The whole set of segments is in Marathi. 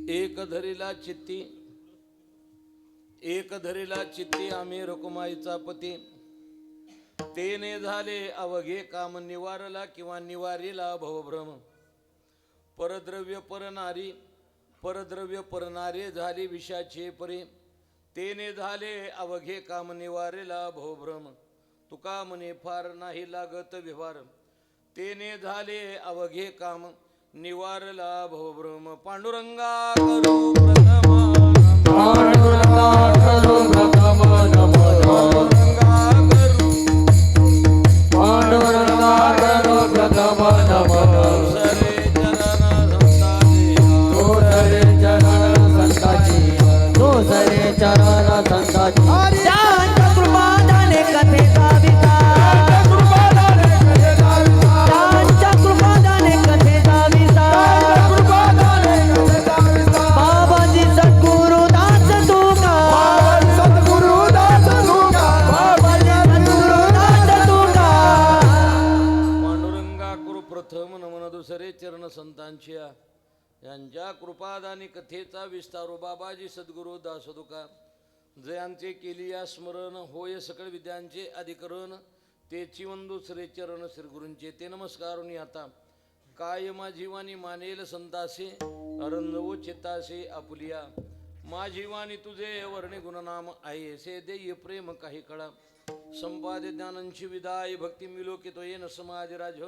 एक धरीला चित्ती आम्ही रकुमाईचा पती, तेने झाले अवघे काम निवारला किंवा निवारीला भवभ्रम. परद्रव्य परनारे झाली विषाचे परे, तेने झाले अवघे काम निवारेला भवभ्रम. तुका म्हणे फार नाही लागत व्यवहार, तेने झाले अवघे काम निवारला भवभ्रम. पांडुरंगा करू प्रथम पांडुरंगा करू प्रथम नमो. पांडुरंगा करू प्रथम नमो. सरे चरण संताची तो सरे चरण संताची त्यांच्या कृपादाने कथेचा विस्तार, त्यांच्या कृपादाने कथेचा विस्तार. बाबाजी सद्गुरु दास तुका, सद्गुरु दास तुका. पांडुरंगा करू प्रथम नमन दुसरे चरण संतांची यांच्या कृपादानी कथेचा विस्तारो. बाबाजी सद्गुरु दास तुका, जयांचे केली या स्मरण होय सकळ विद्यांचे अधिकरण. तेची वंदू श्री चरण श्री गुरूंचे ते नमस्कारुनी आता. काय मा जीवानी मानेल संतासे अरंजवो चित्तासे आपुलिया. मा जीवानी तुझे वर्णे गुणनाम आहे से देय प्रेम काही कळा. संपादे ज्ञानांची विदाय भक्ती मिलो की तो येन समाज राज.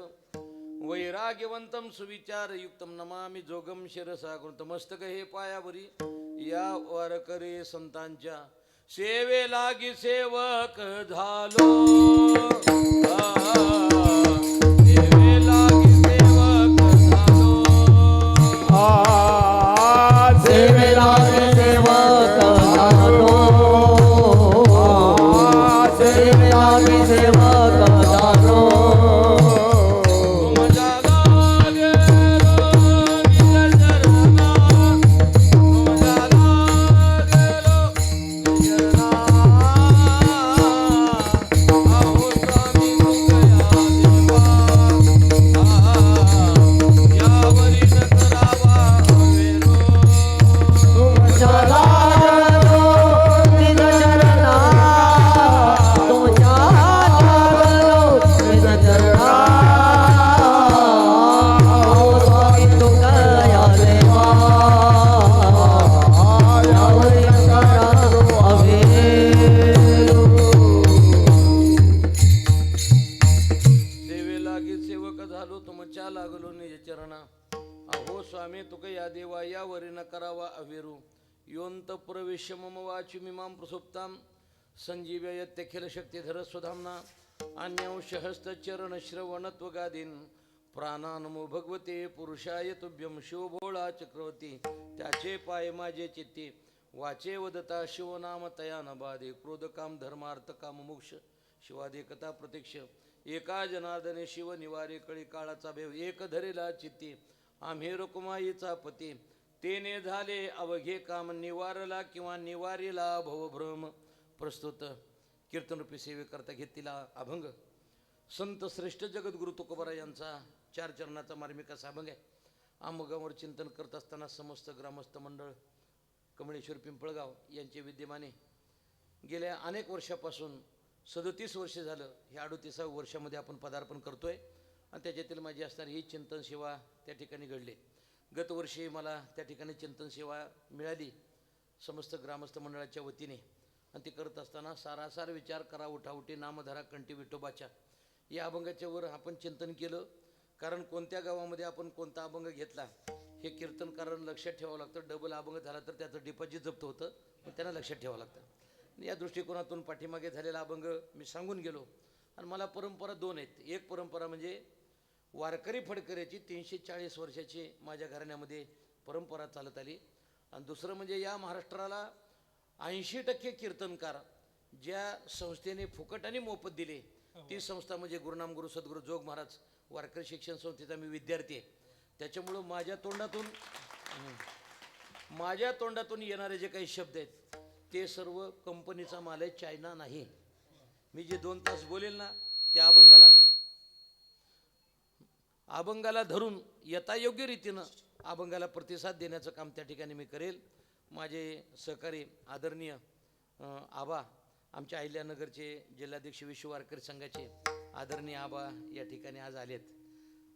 वैराग्यवंतम सुविचार युक्तम नमामि जोगम शिरसा कृत. मस्तक हे पायावरी या वारकरी संतांच्या सेवे लागी सेवक झालो. सेवे लागी सेवक झालो. सेवे लागे सेवक झालो. सेवे लागे सेवक झालो. प्रवेश मम वाचि मिमां प्रसुप्तां संजीवयत्यखिल शक्तिधर स्वधाम्ना. अन्यांश हस्तचरण श्रवणत्वगादीन प्राणानमो भगवते पुरुषाय तुभ्यं. शिवभोळा चक्रवर्ती त्याचे पाय माझे चित्ते, वाचे वदता शिवनाम तया न बाधे. क्रोध काम धर्मार्थ काम मोक्ष शिवादेकता प्रत्यक्ष. एका जनार्दने शिव निवारे कळी काळाचा भेव. एक धरेला चित्ती आम्ही रकुमाईचा पती, तेने झाले अवघे काम निवारला किंवा निवारीला भवभ्रम. प्रस्तुत कीर्तनरूपी सेवेकरता घेतलेला अभंग संत श्रेष्ठ जगद्गुरु तुकोबारा यांचा 4 चरणाचा मार्मिक असा अभंग आहे. आमगावर चिंतन करत असताना समस्त ग्रामस्थ मंडळ कमळेश्वर पिंपळगाव यांचे विद्यमाने गेल्या अनेक वर्षापासून 37 वर्ष झालं, ह्या 38व्या वर्षामध्ये आपण पदार्पण करतोय. आणि त्याच्यातील माझी असणारी ही चिंतन सेवा त्या ठिकाणी घडली. गतवर्षी मला त्या ठिकाणी चिंतन सेवा मिळाली समस्त ग्रामस्थ मंडळाच्या वतीने. आणि ती करत असताना सारासार विचार करा उठाउठी नामधरा कंठी विठोबाच्या या अभंगाच्या वर आपण चिंतन केलं. कारण कोणत्या गावामध्ये आपण कोणता अभंग घेतला हे कीर्तनकारांना लक्षात ठेवावं लागतं. डबल अभंग झाला तर त्याचं डिपॉझिट जप्त होतं, पण त्यांना लक्षात ठेवावं लागतं. या दृष्टिकोनातून पाठीमागे झालेला अभंग मी सांगून गेलो. आणि मला परंपरा 2 आहेत. एक परंपरा म्हणजे वारकरी फडकऱ्याची 340 वर्षाची माझ्या घराण्यामध्ये परंपरा चालत आली. आणि दुसरं म्हणजे या महाराष्ट्राला 80% कीर्तनकार ज्या संस्थेने फुकट आणि मोफत दिले ती संस्था म्हणजे गुरुनाम गुरु सद्गुरू जोग महाराज वारकरी शिक्षण संस्थेचा मी विद्यार्थी आहे. त्याच्यामुळं माझ्या तोंडातून येणारे जे काही शब्द आहेत ते सर्व कंपनीचा माल आहे, चायना नाही. मी जे 2 तास बोलेल ना त्या अभंगाला अभंगाला धरून यथायोग्य रीतीनं अभंगाला प्रतिसाद देण्याचं काम त्या ठिकाणी मी करेल. माझे सहकारी आदरणीय आबा, आमच्या अहिल्यानगरचे जिल्हाध्यक्ष विश्व वारकरी संघाचे आदरणीय आबा या ठिकाणी आज आलेत.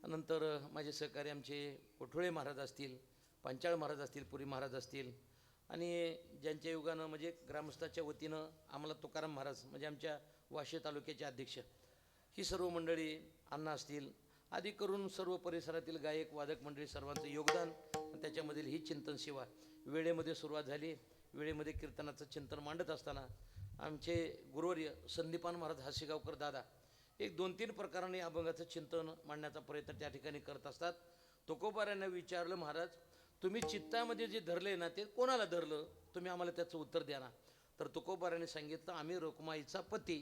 नंतर माझे सहकारी आमचे कोठोळे महाराज असतील, पांचाळ महाराज असतील, पुरी महाराज असतील, आणि ज्यांच्या युगानं म्हणजे ग्रामस्थाच्या वतीनं आम्हाला तुकाराम महाराज म्हणजे आमच्या वाशी तालुक्याचे अध्यक्ष, ही सर्व मंडळी, अण्णा असतील, आदी करून सर्व परिसरातील गायक वादक मंडळी सर्वांचं योगदान, त्याच्यामधील ही चिंतन सेवा वेळेमध्ये सुरुवात झाली. वेळेमध्ये कीर्तनाचं चिंतन मांडत असताना आमचे गुरुवर्य संदीपान महाराज हासेगावकर दादा एक 2-3 प्रकाराने अभंगाचं चिंतन मांडण्याचा प्रयत्न त्या ठिकाणी करत असतात. तुकोबारांना विचारलं, महाराज तुम्ही चित्तामध्ये जे धरले ना ते कोणाला धरलं, तुम्ही आम्हाला त्याचं उत्तर द्या ना. तर तुकोबारांनी सांगितलं, आम्ही रुक्माईचा पती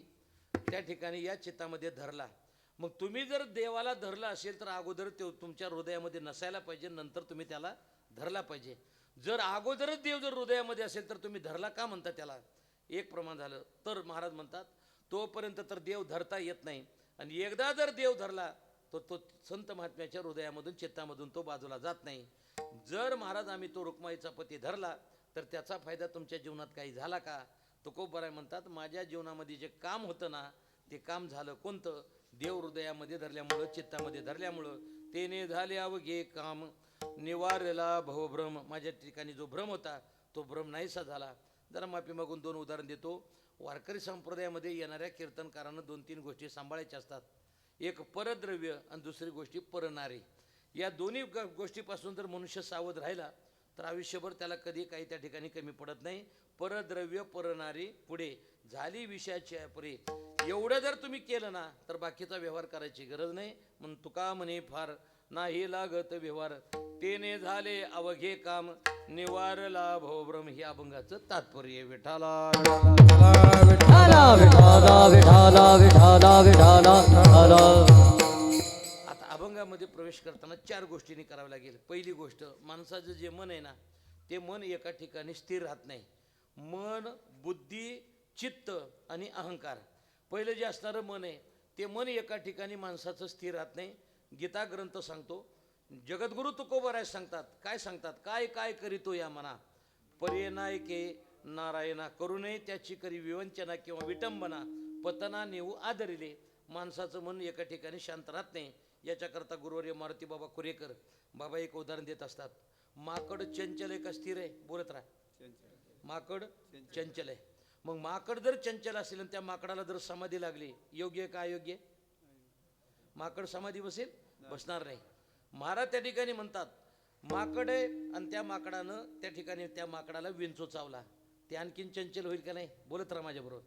त्या ठिकाणी या चित्तामध्ये धरला. मग तुम्ही जर देवाला धरला असेल तर अगोदर ते तुमच्या हृदयामध्ये नसायला पाहिजे, नंतर तुम्ही त्याला धरला पाहिजे. जर अगोदरच देव जर हृदयामध्ये असेल तर तुम्ही धरला का म्हणता त्याला? एक प्रमाण झालं. तर महाराज म्हणतात तोपर्यंत तर देव धरता येत नाही, आणि एकदा जर देव धरला तर तो संत महात्म्याच्या हृदयामधून चित्तामधून तो बाजूला जात नाही. जर महाराज आम्ही तो रुक्माईचा पती धरला तर त्याचा फायदा तुमच्या जीवनात काही झाला का? तुकोबाराय म्हणतात, माझ्या जीवनामध्ये जे काम होतं ना ते काम झालं. कोणतं? देव हृदयामध्ये धरल्यामुळं, चित्तामध्ये धरल्यामुळं. तेने झाले अवघे काम, निवारला भवभ्रम. माझ्या ठिकाणी जो भ्रम होता तो भ्रम नाहीसा झाला. जरा माफी मागून 2 उदाहरण देतो. वारकरी संप्रदायामध्ये येणाऱ्या कीर्तनकारांना 2-3 गोष्टी सांभाळायच्या असतात. एक परद्रव्य आणि दुसरी गोष्टी परनारी. या दोन्ही गोष्टीपासून जर मनुष्य सावध राहिला तर आयुष्यभर त्याला कधी काही त्या ठिकाणी कमी पडत नाही. परद्रव्य परनारी पुढे झाली विषयाची परे, एवढं जर तुम्ही केलं ना तर बाकीचा व्यवहार करायची गरज नाही. म्हणून तुका म्हणे फार नाही लागत व्यवहार, तेने झाले अवघे काम, निवारला भवभ्रम. हे अभंगाचं तात्पर्य. विठाला विठाला विठाला विठाला विठाला विठाला. आता अभंगामध्ये प्रवेश करताना 4 गोष्टींनी करावं लागेल. पहिली गोष्ट, माणसाचं जे मन आहे ना ते मन एका ठिकाणी स्थिर राहत नाही. मन, बुद्धी, चित्त आणि अहंकार, पहिलं जे असणारं मन आहे ते मन एका ठिकाणी माणसाचं स्थिर राहत नाही. गीता ग्रंथ सांगतो, जगद्गुरु तुकोबाराय सांगतात, काय सांगतात? काय काय करीतो या मना, पर्यनायके नारायणा करू नये त्याची करी विवंचना किंवा विटंबना, पतना नेऊ आदरिले. माणसाचं मन एका ठिकाणी शांत राहत नाही. याच्याकरता गुरुवर्य मारुती बाबा कुरेकर बाबा एक उदाहरण देत असतात. माकड चंचल आहे का स्थिर आहे? बोलत राहा. माकड चंचल आहे. मग माकड जर चंचल असेल आणि त्या माकडाला जर समाधी लागली, योग्य का अयोग्य? माकड समाधी बसेल? बसणार नाही. महाराज त्या ठिकाणी म्हणतात, माकड आहे आणि त्या माकडानं त्या ठिकाणी त्या माकडाला विंचू चावला, ते आणखीन चंचल होईल का नाही? बोलत राहा माझ्याबरोबर.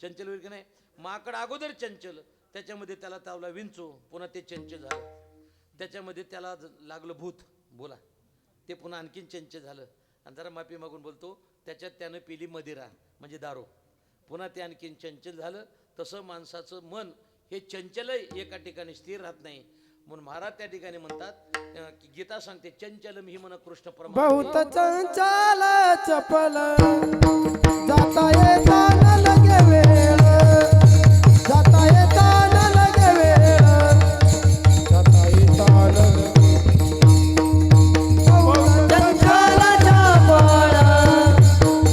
चंचल होईल का नाही? माकड अगोदर चंचल, त्याच्यामध्ये त्याला चावला विंचू, पुन्हा ते चंचल झालं. त्याच्यामध्ये त्याला लागलं भूत, बोला, ते पुन्हा आणखीन चंचल झालं. आणि जरा माफी मागून बोलतो, त्याच्यात त्यानं पिली मदिरा म्हणजे दारू, पुन्हा ते आणखीन चंचल झालं. तसं माणसाचं मन हे चंचल एका ठिकाणी स्थिर राहत नाही. म्हणून महाराज त्या ठिकाणी म्हणतात की गीता सांगते, चंचलम ही मन कृष्ण परमात्मा बहुत चंचल चपल जाता येता न लगे वेळ, जाता येता न लगे वेळ, जाता येता न चंचलाचा बळ,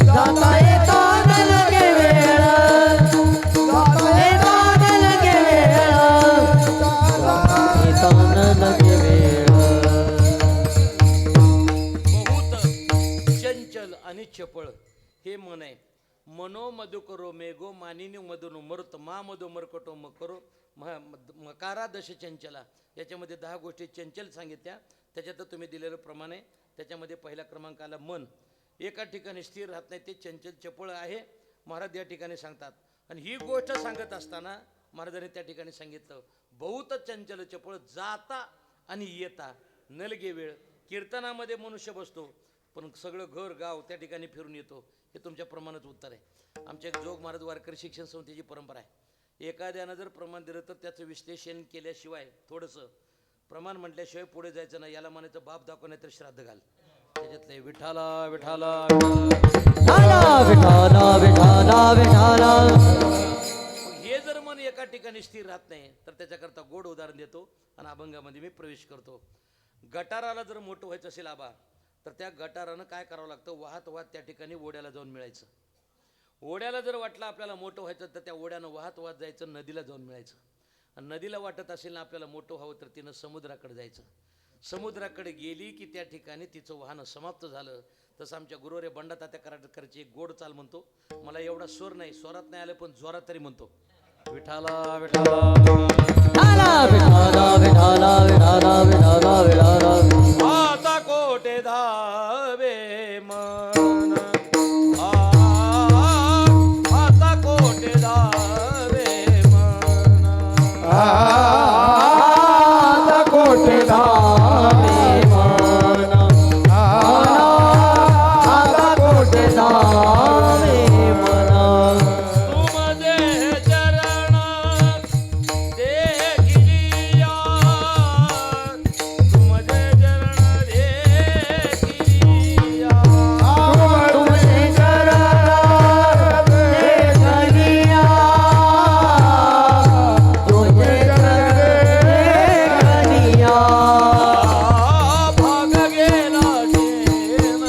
जाता येता न लगे वेळ, जाता येता न लगे वेळ, येता न लगे वेळ. बहुत चंचल आणि चपळ हे मन आहे. मनो मधु करो मेघो मानिनी मधुनो मरुत मा मधु मरकटो मकरो मकारा दश चंचला. याच्यामध्ये 10 गोष्टी चंचल सांगितल्या. त्याच्यात तुम्ही दिलेलं प्रमाण आहे. त्याच्यामध्ये पहिल्या क्रमांकाला मन एका ठिकाणी स्थिर राहत नाही, ते चंचल चपळ आहे, महाराज या ठिकाणी सांगतात. आणि ही गोष्ट सांगत असताना महाराजांनी त्या ठिकाणी सांगितलं, बहुत चंचल चपळ जाता आणि येता नलगे वेळ. कीर्तनामध्ये मनुष्य बसतो पण सगळं घर गाव त्या ठिकाणी फिरून येतो. हे तुमच्या प्रमाणात उत्तर आहे. आमच्या जोग महाराज वारकरी शिक्षण संस्थेची परंपरा आहे. एखाद्यानं जर प्रमाण दिलं तर त्याचं विश्लेषण केल्याशिवाय, थोडंसं प्रमाण म्हटल्याशिवाय पुढे जायचं नाही. याला म्हणायचं बाप दाखव नाही तर श्राद्ध घाल. त्याच्यातले विठाला विठाला विठाला विठाला विठाला विठाला. हे जर मन एका ठिकाणी स्थिर राहत नाही तर त्याच्याकरता गोड उदाहरण देतो आणि अभंगामध्ये मी प्रवेश करतो. गटाराला जर मोठं व्हायचं असेल आबा तर त्या गटारानं काय करावं लागतं, वाहत वाहत त्या ठिकाणी ओढ्याला जाऊन मिळायचं. ओढ्याला जर वाटलं आपल्याला मोठं व्हायचं तर त्या ओढ्यानं वाहत वाहत जायचं, नदीला जाऊन मिळायचं. आणि नदीला वाटत असेल ना आपल्याला मोठं व्हावं तर तिनं समुद्राकडे जायचं. समुद्राकडे गेली की त्या ठिकाणी तिचं वाहन समाप्त झालं. तसं आमच्या गुरुवारे बंडातात्या कराडकरची एक गोड चाल म्हणतो. मला एवढा स्वर नाही, स्वरात नाही आलं पण जोरात तरी म्हणतो. विठाला विठाला विठाला विठाला विठाला विठाला विठाला आता कोटे धावे मन आता कोटे धावे मन आता कोटे धावे मन आता कोटे धावे मन तुमजे चरण देखिलिया तुमजे चरण देखिलिया तुमचे चरण देखलिया तुझे चरण देखलिया भाग गेला चेन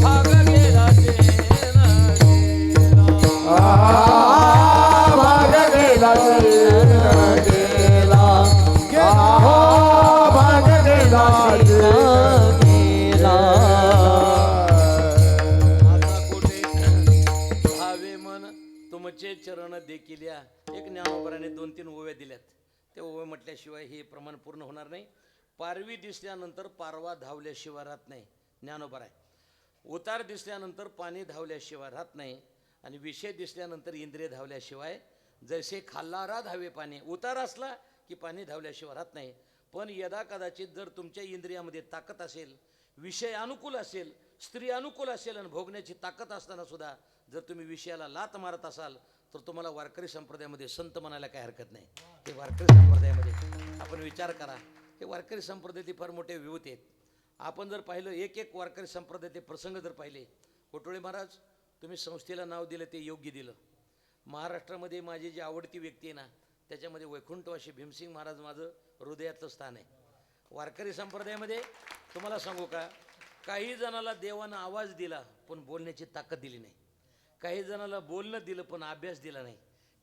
भाग गेला चेन भाग गेला गेला हो भाग गेला गेला आता कोठे धावे मन तुमचे चरण देखिल्या. एक ज्ञानोबराने 2-3 ओव्या दिल्यात. ते ओव्या म्हटल्याशिवाय हे प्रमाण पूर्ण होणार नाही. पारवी दिसल्यानंतर पारवा धावल्याशिवाय राहत नाही, ज्ञानोबर आहे. उतार दिसल्यानंतर पाणी धावल्याशिवाय राहत नाही. आणि विषय दिसल्यानंतर इंद्रिय धावल्याशिवाय जैसे खाल्लारा धावे पाणी. उतार असला की पाणी धावल्याशिवाय राहत नाही. पण यदा कदाचित जर तुमच्या इंद्रियामध्ये ताकद असेल, विषय अनुकूल असेल, स्त्री अनुकूल असेल आणि भोगण्याची ताकद असताना सुद्धा जर तुम्ही विषयाला लात मारत असाल तर तुम्हाला वारकरी संप्रदायामध्ये संत म्हणायला काही हरकत नाही. ते वारकरी संप्रदायामध्ये आपण विचार करा, हे वारकरी संप्रदायाचे फार मोठे विभूती आहेत. आपण जर पाहिलं एक एक वारकरी संप्रदायाचे प्रसंग जर पाहिले, कोटोळे महाराज तुम्ही संस्थेला नाव दिलं ते योग्य दिलं. महाराष्ट्रामध्ये माझी जी आवडती व्यक्ती आहे ना त्याच्यामध्ये वैकुंठवासी भीमसिंग महाराज माझं हृदयातलं स्थान आहे. वारकरी संप्रदायामध्ये तुम्हाला सांगू का, काही जणाला देवानं आवाज दिला पण बोलण्याची ताकद दिली नाही. काही जणाला बोलणं दिलं पण अभ्यास दिला नाही.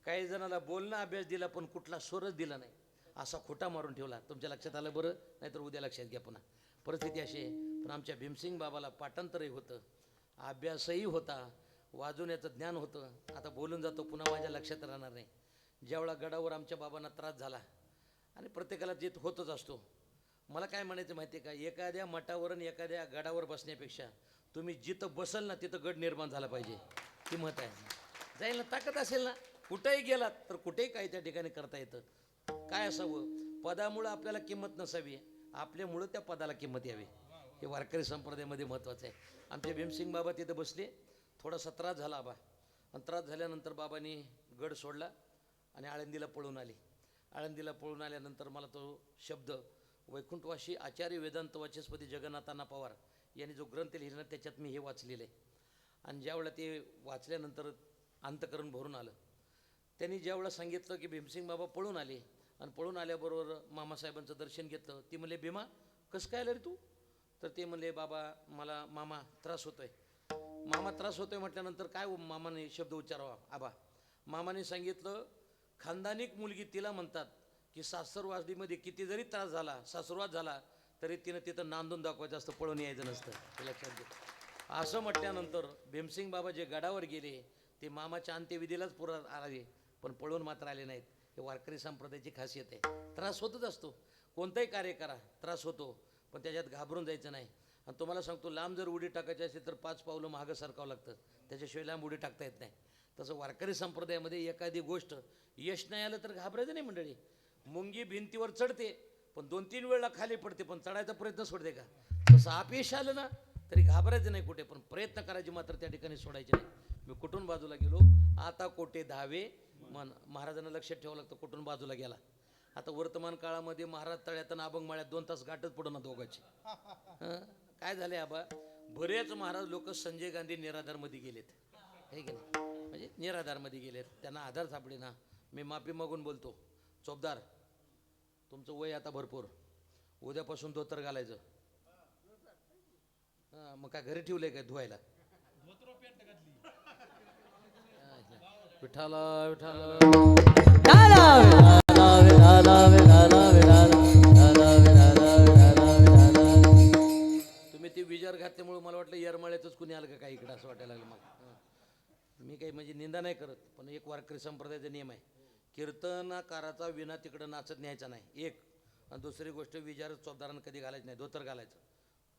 काही जणाला बोलणं अभ्यास दिला पण कुठला स्वरच दिला नाही. असा खोटा मारून ठेवला. तुमच्या लक्षात आलं बरं, नाहीतर उद्या लक्षात घ्या पुन्हा. परिस्थिती अशी आहे. पण आमच्या भीमसिंग बाबाला पाठांतरही होतं, अभ्यासही होता, वाजवण्याचं ज्ञान होतं. आता बोलून जातो, पुन्हा माझ्या लक्षात राहणार नाही. ज्यावेळा गडावर आमच्या बाबांना त्रास झाला आणि प्रत्येकाला जे होतच असतो, मला काय म्हणायचं माहिती आहे का, एखाद्या मठावर आणि एखाद्या गडावर बसण्यापेक्षा तुम्ही जिथं बसल ना तिथं गड निर्माण झाला पाहिजे, ही मत आहे. जाईल ना, ताकद असेल ना, कुठेही गेलात तर कुठेही काही त्या ठिकाणी करता येतं. काय असावं, पदामुळं आपल्याला किंमत नसावी, आपल्यामुळं त्या पदाला किंमत यावी. हे वारकरी संप्रदायामध्ये महत्त्वाचं आहे. आमचे भीमसिंग बाबा तिथं बसले. थोडासा त्रास झाला आबा, आणि त्रास झाल्यानंतर बाबांनी गड सोडला आणि आळंदीला पळून आले. आळंदीला पळून आल्यानंतर मला तो शब्द वैकुंठवासी आचार्य वेदांत वाचस्पती जगन्नाथांना पवार यांनी जो ग्रंथ लिहिला त्याच्यात मी हे वाचलेलं आहे. आणि ज्यावेळेला ते वाचल्यानंतर अंतकरण भरून आलं. त्यांनी ज्यावेळेला सांगितलं की भीमसिंग बाबा पळून आले आणि पळून आल्याबरोबर मामासाहेबांचं दर्शन घेतलं. ती म्हणले, भीमा कसं काय आलं रे तू? तर ते म्हणले, बाबा मला मामा त्रास होतोय. मामा त्रास होतोय म्हटल्यानंतर काय मामाने शब्द उच्चारावा आबा? मामाने सांगितलं, खानदानिक मुलगी तिला म्हणतात की सासरवाडीमध्ये किती जरी त्रास झाला, सासरवाद झाला तरी तिनं तिथं नांदून दाखवायचं असतं, पळून यायचं नसतं. हे लक्षात घे. असं म्हटल्यानंतर भीमसिंग बाबा जे गडावर गेले ते मामाच्या अंत्यविधीलाच पुरा आले, पण पळून मात्र आले नाहीत. हे वारकरी संप्रदायाची खासियत आहे. त्रास होतच असतो, कोणताही कार्य करा त्रास होतो, पण त्याच्यात घाबरून जायचं नाही. आणि तुम्हाला सांगतो, लांब जर उडी टाकायची असेल तर 5 पावलं मागं सरकावं लागतं, त्याच्याशिवाय लांब उडी टाकता येत नाही. तसं वारकरी संप्रदायामध्ये एखादी गोष्ट यश नाही आलं तर घाबरायचं नाही मंडळी. मुंगी भिंतीवर चढते पण 2-3 वेळा खाली पडते, पण चढायचा प्रयत्न सोडते का? तसं अपयश आलं ना तरी घाबरायचं नाही कुठे, पण प्रयत्न करायचे मात्र त्या ठिकाणी सोडायचे नाही. मी कुठून बाजूला गेलो, आता कोठे धावे मन. महाराजांना लक्षात ठेवावं लागतं कुठून बाजूला गेला. आता वर्तमान काळामध्ये महाराज तळ्यात आणि अभंग माळ्यात 2 तास गाठच पडू ना दोघांची. काय झाले आबा, बरेच महाराज लोक संजय गांधी निराधारमध्ये गेलेत, हे की नाही? म्हणजे निराधारमध्ये गेलेत, त्यांना आधार सापडेना. मी माफी मागून बोलतो, चोपदार तुमचं वय आता भरपूर, उद्यापासून धोतर घालायचं. हां, मग काय घरी ठेवलंय काय धुवायला? विठाला विठाला विठाला विठाला विठाला विठाला विठाला. तुम्ही ते विजार घातल्यामुळे मला वाटलं येरमाळ्यातच कुणी आलं का काय इकडं असं वाटायला लागलं मला. मी काही म्हणजे निंदा नाही करत, पण एक वारकरी संप्रदायाचा नियम आहे, कीर्तनाकाराचा विना तिकडं नाचत न्यायचा नाही एक. आणि दुसरी गोष्ट, विजार चोपदारांना कधी घालायचं नाही, धोतर घालायचं.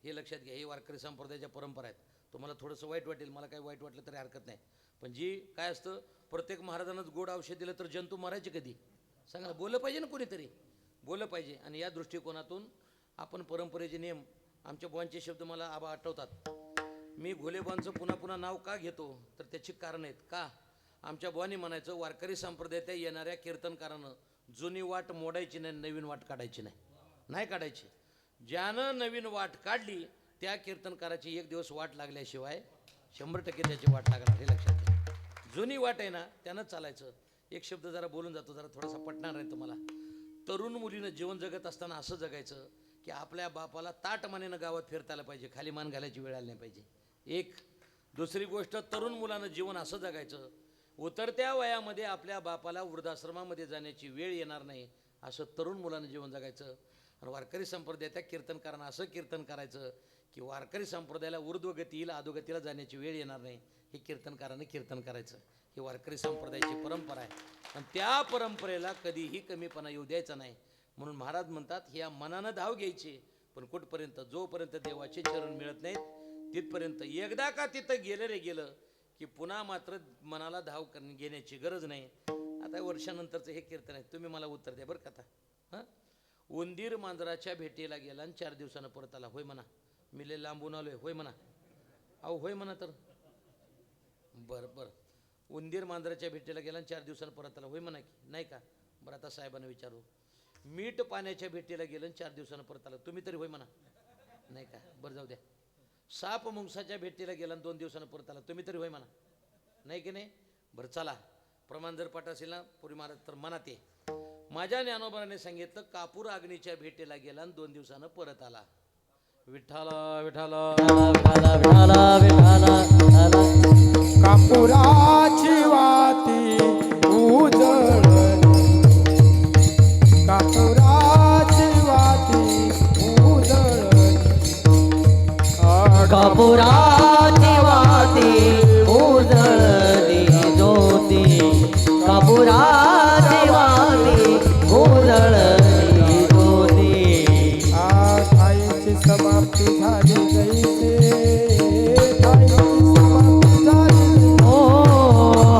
हे लक्षात घ्या, ही वारकरी संप्रदायाच्या परंपरा आहेत. तुम्हाला थोडंसं वाईट वाटेल, मला काही वाईट वाटलं तरी हरकत नाही, पण जी काय असतं, प्रत्येक महाराजांनाच गोड औषध दिलं तर जंतू मरायचे कधी? सांगा, बोललं पाहिजे ना कोणीतरी, बोललं पाहिजे. आणि या दृष्टिकोनातून आपण परंपरेचे नियम, आमच्या बुवांचे शब्द मला आबा आठवतात. मी घोलेबांचं पुन्हा पुन्हा नाव का घेतो तर त्याची कारण आहेत. का? आमच्या बुवांनी म्हणायचं, वारकरी संप्रदायात येणाऱ्या कीर्तनकारानं जुनी वाट मोडायची नाही, नवीन वाट काढायची नाही काढायची. ज्यानं नवीन वाट काढली त्या कीर्तनकाराची एक दिवस वाट लागल्याशिवाय 100% त्याची वाट लागणार, हे लक्षात घ्या. जुनी वाट आहे ना, त्यानं चालायचं. एक शब्द जरा बोलून जातो, जरा थोडासा पटणार आहे तुम्हाला. तरुण मुलीनं जीवन जगत असताना असं जगायचं की आपल्या बापाला ताट मानेनं गावात फिरता आलं पाहिजे, खाली मान घालायची वेळ आली नाही पाहिजे. एक. दुसरी गोष्ट, तरुण मुलानं जीवन असं जगायचं, उतरत्या वयामध्ये आपल्या बापाला वृद्धाश्रमामध्ये जाण्याची वेळ येणार नाही, असं तरुण मुलानं जीवन जगायचं. आणि वारकरी संप्रदायाच्या कीर्तनकारांना असं कीर्तन करायचं की वारकरी संप्रदायाला ऊर्ध्वगती येईल, अधोगतीला जाण्याची वेळ येणार नाही, हे कीर्तनकारानं कीर्तन करायचं. ही वारकरी संप्रदायाची परंपरा आहे आणि त्या परंपरेला कधीही कमीपणा येऊ द्यायचा नाही. म्हणून महाराज म्हणतात, ह्या मनानं धाव घ्यायची, पण कुठपर्यंत? जोपर्यंत देवाचे चरण मिळत नाहीत तिथपर्यंत. एकदा का तिथं गेलं रे गेलं की पुन्हा मात्र मनाला धाव घेण्याची गरज नाही. आता वर्षानंतरचं हे कीर्तन आहे, तुम्ही मला उत्तर द्या बरं का. आता हां, उंदीर मांजराच्या भेटीला गेला आणि 4 दिवसानं परत आला, होय म्हणा. मी लय लांबून आलोय, होय म्हणा. अहो होय म्हणा तर. बरं बरं, उंदीर मांजराच्या भेटीला गेला आणि 4 दिवसानं परत आला, होय म्हणा की नाही का? बरं, आता साहेबांना विचारू, मीठ पाण्याच्या भेटीला गेलं आणि 4 दिवसानं परत आलं, तुम्ही तरी होय म्हणा, नाही का? बरं जाऊ द्या. साप मुंगसाच्या भेटीला गेला आणि 2 दिवसानं परत आला, तुम्ही तरी होय म्हणा, नाही की नाही? बरं चला, प्रमाण जर पाठ असेल ना पुरी महाराज तर मनात ये. माझ्या ज्ञानोबाने सांगितलं, कापूर अग्नीच्या भेटीला गेला आणि 2 दिवसानं परत आला. विठ्ठला विठ्ठला विठाला विठाला विठाला विठाला. कापुराची वाती उजळली, कापुराची वाती उजळली, कापुराची वाती उजळली ज्योती, कापुराची वाती उजळली ज्योती. थाईची समाप्ती झाली जैसे, थाईची समाप्ती झाली, ओ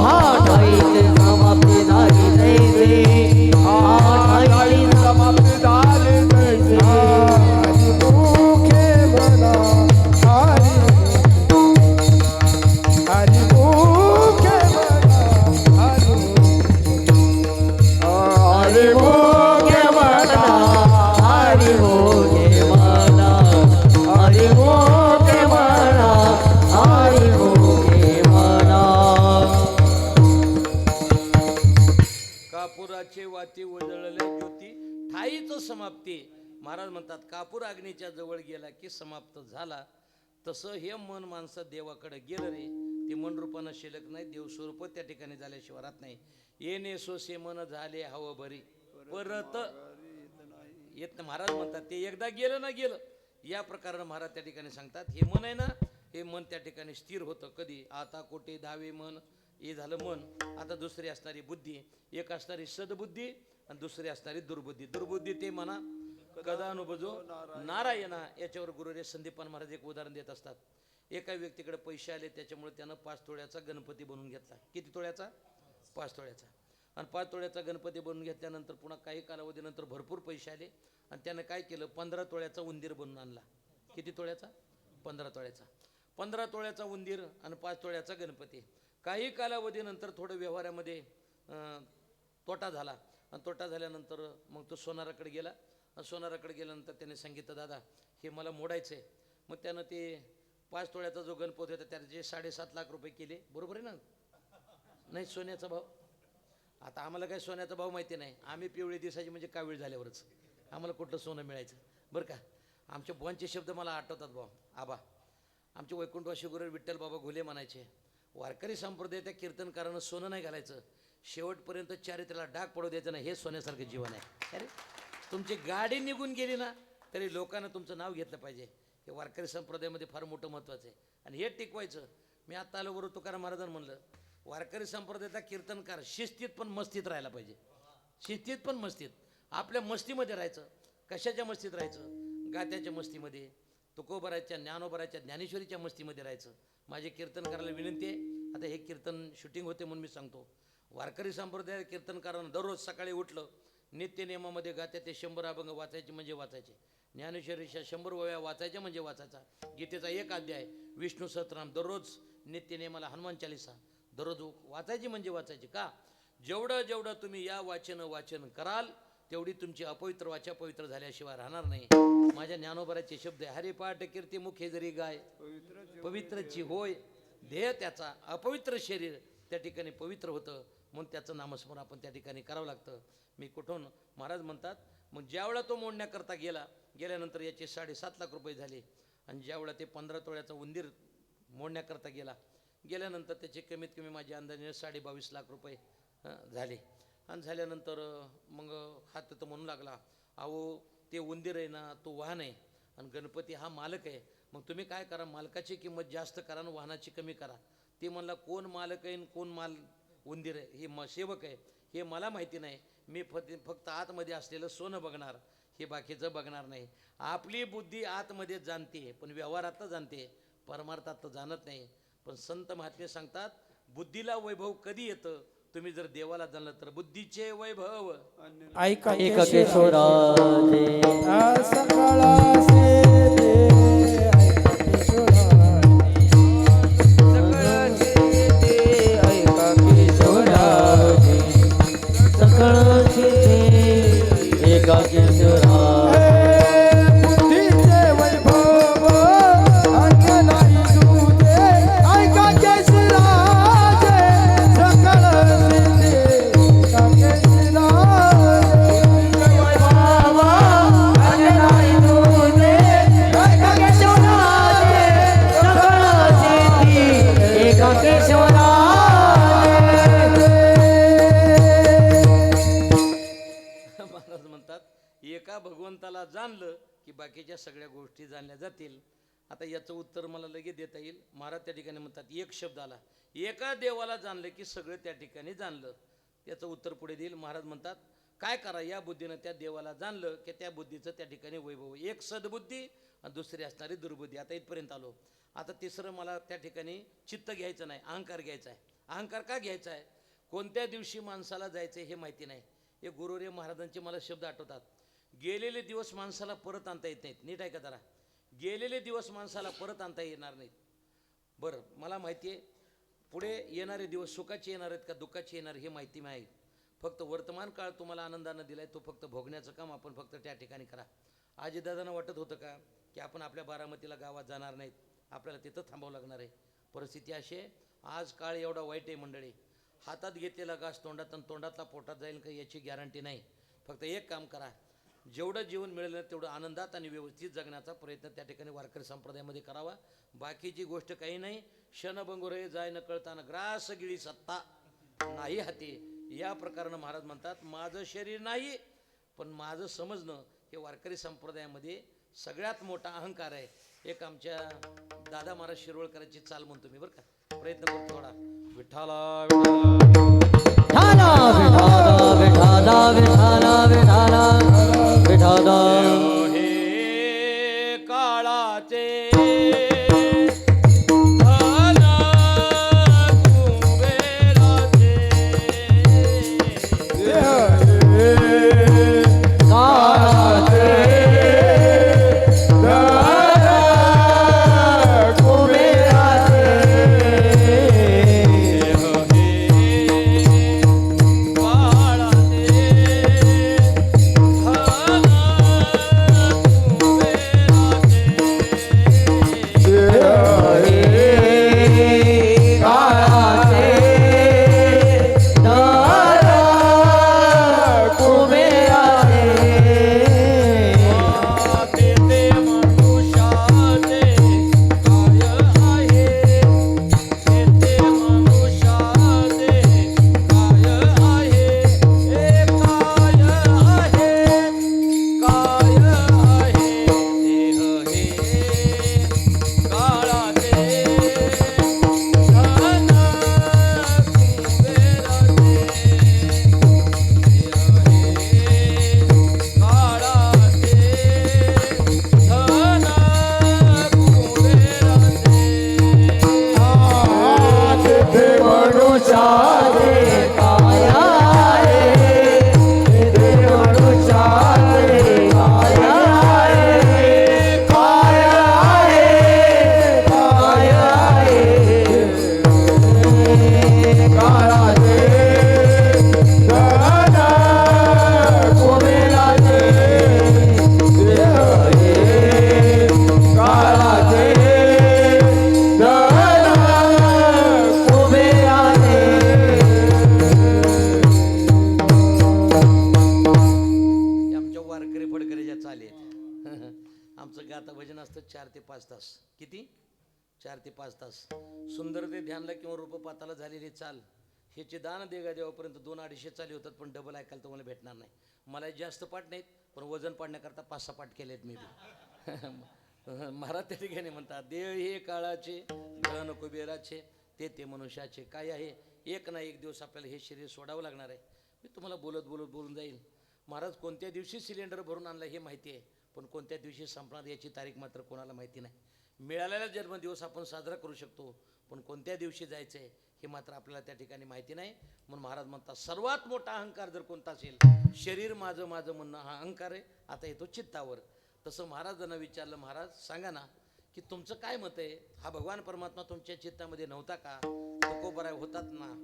हा ठाईची समाप्ती झाली जैसे, हा ठाईची समाप्ती झाली जैसे. हरी मुखे म्हणा, हरी हरी मुखे म्हणा, हरी हरी मोगे म्हणा, हरी मोगे म्हणा, हरी मोगे म्हणा, हरी मोगे म्हणा. कापुराचे वाती उजळल्या ज्योती, ठाईच समाप्ती. महाराज म्हणतात, कापूर अग्नीच्या जवळ गेला की समाप्त झाला. तसं हे मन माणसं देवाकडे गेलं रे, ते मन रूपानं शिल्लक नाही, देवस्वरूप त्या ठिकाणी झाल्याशिवाय राहत नाही. येणे सोसे मन झाले हवं भरी, परत येत नाही. महाराज म्हणतात, ते एकदा गेलं ना गेलं. या प्रकारानं महाराज त्या ठिकाणी सांगतात, हे मन आहे ना, हे मन त्या ठिकाणी स्थिर होतं. कधी? आता कोटे दावे मन, हे झालं मन. आता दुसरी असणारी बुद्धी, एक असणारी सद्बुद्धी आणि दुसरी असणारी दुर्बुद्धी. दुर्बुद्धी ते म्हणा कदा अनुभजो नारायणा. याच्यावर गुरुरे संदीपान महाराज एक उदाहरण देत असतात. एका व्यक्तीकडे पैसे आले, त्याच्यामुळे त्यानं 5 तोळ्याचा गणपती बनवून घेतला. किती तोळ्याचा? 5 तोळ्याचा. आणि 5 तोळ्याचा गणपती बनवून घेतल्यानंतर पुन्हा काही कालावधीनंतर भरपूर पैसे आले आणि त्यानं काय केलं, 15 तोळ्याचा उंदीर बनवून आणला. किती तोळ्याचा? 15 तोळ्याचा. 15 तोळ्याचा उंदीर आणि 5 तोळ्याचा गणपती. काही कालावधीनंतर थोडं व्यवहारामध्ये तोटा झाला आणि तोटा झाल्यानंतर मग तो सोनाराकडे गेला. सोनाराकडे गेल्यानंतर त्याने सांगितलं, दादा हे मला मोडायचं आहे. मग त्यानं ते 5 तोळ्याचा जो गणपती होता त्याचे 7.5 लाख रुपये केले. बरोबर आहे ना? नाही सोन्याचा भाव. आता आम्हाला काय सोन्याचा भाव माहिती नाही. आम्ही पिवळे दिसायचे म्हणजे कावीळ झाल्यावरच. आम्हाला कुठलं सोनं मिळायचं बरं का. आमचे बॉनचे शब्द मला आठवतात भाऊ. आबा आमचे वैकुंठवासी गुरु विठ्ठल बाबा घुले म्हणायचे, वारकरी संप्रदाय त्या कीर्तनकारानं सोनं नाही घालायचं, शेवटपर्यंत चारित्र्याला डाग पडू द्यायचं नाही. हे सोन्यासारखं जीवन आहे. अरे तुमची गाडी निघून गेली ना तरी लोकांना तुमचं नाव घेतलं पाहिजे. हे वारकरी संप्रदायामध्ये फार मोठं महत्त्वाचं आहे आणि हे टिकवायचं. मी आत्ता आलो गुरु तुकाराम महाराजांनी म्हणलं, वारकरी संप्रदायाचा कीर्तनकार शिस्तीत पण मस्तीत राहायला पाहिजे. शिस्तीत पण मस्तीत. आपल्या मस्तीमध्ये राहायचं. कशाच्या मस्तीत राहायचं? गात्याच्या मस्तीमध्ये, तुकोबराच्या, ज्ञानोबराच्या, ज्ञानेश्वरीच्या मस्तीमध्ये राहायचं. माझे कीर्तनकाराला विनंती आहे, आता हे कीर्तन शूटिंग होते म्हणून मी सांगतो, वारकरी संप्रदाय कीर्तनकारांना दररोज सकाळी उठलं, नित्य नियमामध्ये गात्या ते 100 अभंग वाचायचे म्हणजे वाचायचे, ज्ञानेश्वरीच्या 100 ओव्या वाचायच्या म्हणजे वाचायचा, गीतेचा 1 अध्याय, विष्णू सहस्त्रनाम दररोज नित्य नियमाला, हनुमान चालीसा दररोज वाचायची म्हणजे वाचायची. का? जेवढं जेवढं तुम्ही या वाचन कराल तेवढी तुमची अपवित्र वाचा पवित्र झाल्याशिवाय राहणार नाही. माझ्या ज्ञानोबराचे शब्द आहे, हरिपाठ कीर्ती मुखे जरी गाय पवित्रची होय ध्येय त्याचा, अपवित्र शरीर त्या ठिकाणी पवित्र होतं म्हणून त्याचं नामस्मरण आपण त्या ठिकाणी करावं लागतं. मी कुठून महाराज म्हणतात, मग ज्यावेळा तो मोडण्याकरता गेल्यानंतर याचे 7.5 लाख रुपये झाले आणि ज्यावेळा ते 15 तोळ्याचा उंदीर मोडण्याकरता गेल्यानंतर त्याचे कमीत कमी माझ्या अंदाजाने 22.5 लाख रुपये झाले. आणि झाल्यानंतर मग हा तर म्हणू लागला, अहो ते उंदीर आहे ना तो वाहन आहे आणि गणपती हा मालक आहे, मग तुम्ही काय करा, मालकाची किंमत जास्त करा आणि वाहनाची कमी करा. ते म्हणला कोण मालक आहे कोण उंदीर आहे हे सेवक आहे हे मला माहिती नाही, मी फक्त आतमध्ये असलेलं सोनं बघणार, हे बाकीचं बघणार नाही. आपली बुद्धी आतमध्ये जाणते पण व्यवहारात जाणते, परमार्थात जाणत नाही. पण संत महात्मे सांगतात, बुद्धीला वैभव कधी येतं? तुम्ही जर देवाला जाणलं तर बुद्धीचे वैभव ऐका एक केशवराजे सकाळाचे दे, ऐका केशवराजे सकाळचे ते ऐका केशवराजे, सकाळचे ते एका केशवराजे. बुद्धीचे वैभव अन्य नाही तुझे, ऐका केशवराजे सकाळाचे दे, ऐका केशवराजे. महाराज म्हणतात, एका भगवंताला जाणलं की बाकीच्या सगळ्या गोष्टी जाणल्या जातील. आता याचं उत्तर मला लगेच देता येईल. महाराज त्या ठिकाणी म्हणतात, एक शब्द आला, एका देवाला जाणलं की सगळं त्या ठिकाणी जाणलं. त्याचं उत्तर पुढे देईल. महाराज म्हणतात, काय करा, या बुद्धीनं त्या देवाला जाणलं की त्या बुद्धीचं त्या ठिकाणी वैभव, एक सद्बुद्धी आणि दुसरी असणारी दुर्बुद्धी. आता इथपर्यंत आलो. आता तिसरं मला त्या ठिकाणी चित्त घ्यायचं नाही, अहंकार घ्यायचा आहे. अहंकार का घ्यायचा आहे? कोणत्या दिवशी माणसाला जायचं हे माहिती नाही. हे गुरुरे महाराजांचे मला शब्द आठवतात, गेलेले दिवस माणसाला परत आणता येत नाहीत. नीट आहे का जरा? गेलेले दिवस माणसाला परत आणता येणार नाहीत. बरं, मला माहिती आहे पुढे येणारे दिवस सुखाचे येणार आहेत का दुःखाचे येणार हे माहिती नाही. फक्त वर्तमान काळ तुम्हाला आनंदानं दिलाय, तो फक्त भोगण्याचं काम आपण फक्त त्या ठिकाणी करा. आजीदादांना वाटत होतं का की आपण आपल्या बारामतीला गावात जाणार नाहीत, आपल्याला तिथं थांबावं लागणार आहे? परिस्थिती अशी आहे, आज काळ एवढा वाईट आहे मंडळी. हातात घेतलेला घास तोंडात आणि तोंडातला पोटात जाईल का याची गॅरंटी नाही. फक्त एक काम करा, जेवढं जीवन मिळेल तेवढं आनंदात आणि व्यवस्थित जगण्याचा प्रयत्न त्या ठिकाणी वारकरी संप्रदायामध्ये करावा. बाकीची गोष्ट काही नाही. क्षणभंगुर जाय न कळताना ग्रास गिळी सत्ता नाही हाती, या प्रकारानं महाराज म्हणतात, माझं शरीर नाही पण माझं समजणं हे वारकरी संप्रदायामध्ये सगळ्यात मोठा अहंकार आहे. एक आमच्या दादा महाराज शिरोळकरांची चाल म्हणतो मी, बरं का, प्रयत्न करतो थोडा. विठ्ठला विठाला विठाला विठाला विठाला विठाला विठाला हे काळाचे ते 5 तास. किती? 4 ते 5 तास. सुंदर ते ध्यानला किंवा रूपपाताला झालेली चाल ह्याचे दान देगा देवापर्यंत 200-250 चाली होतात, पण डबल ऐकायला तुम्हाला भेटणार नाही. मला जास्त पाठ नाहीत, पण वजन पाडण्याकरता 5-6 पाठ केले आहेत मी बी. महाराज त्या ठिकाणी म्हणतात, देव हे काळाचे धन कुबेराचे ते मनुष्याचे. काय आहे, एक ना एक दिवस आपल्याला हे शरीर सोडावं लागणार आहे. मी तुम्हाला बोलून जाईल. महाराज कोणत्या दिवशी सिलेंडर भरून आणला हे माहिती आहे, पण कोणत्या दिवशी संपणार याची तारीख मात्र कोणाला माहिती नाही. मिळालेला जन्मदिवस आपण साजरा करू शकतो, पण कोणत्या दिवशी जायचं आहे हे मात्र आपल्याला त्या ठिकाणी माहिती नाही. म्हणून महाराज म्हणतात, सर्वात मोठा अहंकार जर कोणता असेल, शरीर माझं म्हणणं हा अहंकार आहे. आता येतो चित्तावर. तसं महाराजांना विचारलं, महाराज सांगा ना की तुमचं काय मत आहे, हा भगवान परमात्मा तुमच्या चित्तामध्ये नव्हता का? तुकोबराय होतात ना.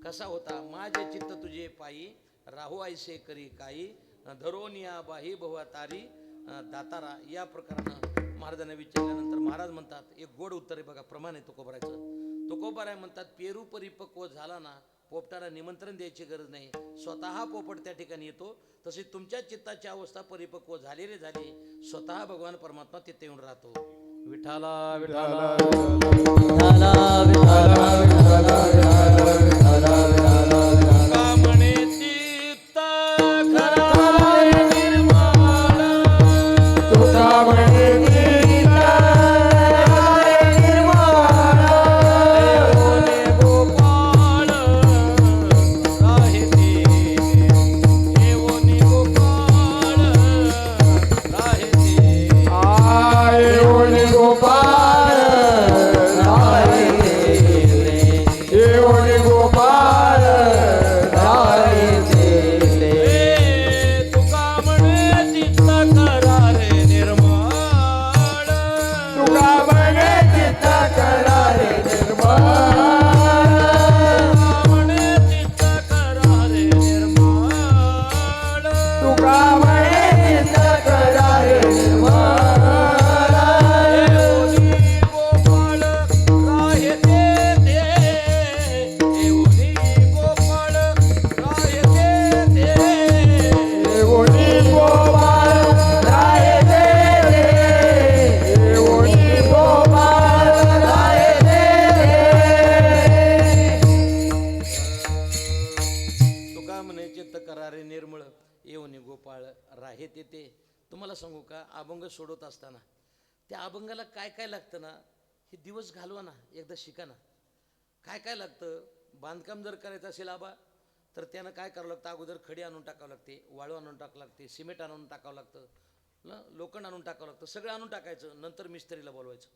कसा होता? माझे चित्त तुझे पायी राहू ऐसे करी काही धरोनिया बाही भवा तारी दातारा. या प्रकारानं महाराजांना विचारल्यानंतर महाराज म्हणतात, एक गोड उत्तर आहे बघा, प्रमाण आहे तुकोबरायचं. तुकोबराय म्हणतात, पेरू परिपक्व झाला ना, पोपटाला निमंत्रण द्यायची गरज नाही, स्वतः पोपट त्या ठिकाणी येतो. तशी तुमच्या चित्ताची अवस्था परिपक्व झाली रे झाली, स्वतः भगवान परमात्मा तिथे येऊन राहतो. विठाला विठाला विठाला विठाला विठाला विठाला विठाला विठाला का म्हणे चित्त खरा निर्मळ, तुका म्हणे गीता निर्मळ, ओले गोपाळ राहे ते, ओले गोपाळ राहे ते. आय ओळी गोपाळ राय रे, ओळी गोपाळ राय रे. ए तुका म्हणे चित्त खरा रे निर्मळ, तुका म्हणे चित्त करा रे निर्मळ, म्हणे चित्त खरा रे निर्मळ. तुका म्हणे चित्त करा रे निर्मळ. ओळी गोपाळ राय रे, ओळी गोपाळ राय रे. तुका म्हणे चित्त करारे निर्मळ, येऊन गोपाळ राहे ते. तुम्हाला सांगू का, अभंग सोडत असताना त्या अभंगाला काय काय लागतं ना, हे दिवस घालवा ना, एकदा शिका ना. काय काय लागतं? बांधकाम जर करायचं असेल आबा, तर त्यानं काय करावं लागतं? अगोदर खडी आणून टाकावं लागते, वाळू आणून टाकावं लागते, सिमेंट आणून टाकावं लागतं, लोखंड आणून टाकावं लागतं, सगळं आणून टाकायचं, नंतर मिस्त्रीला बोलवायचं.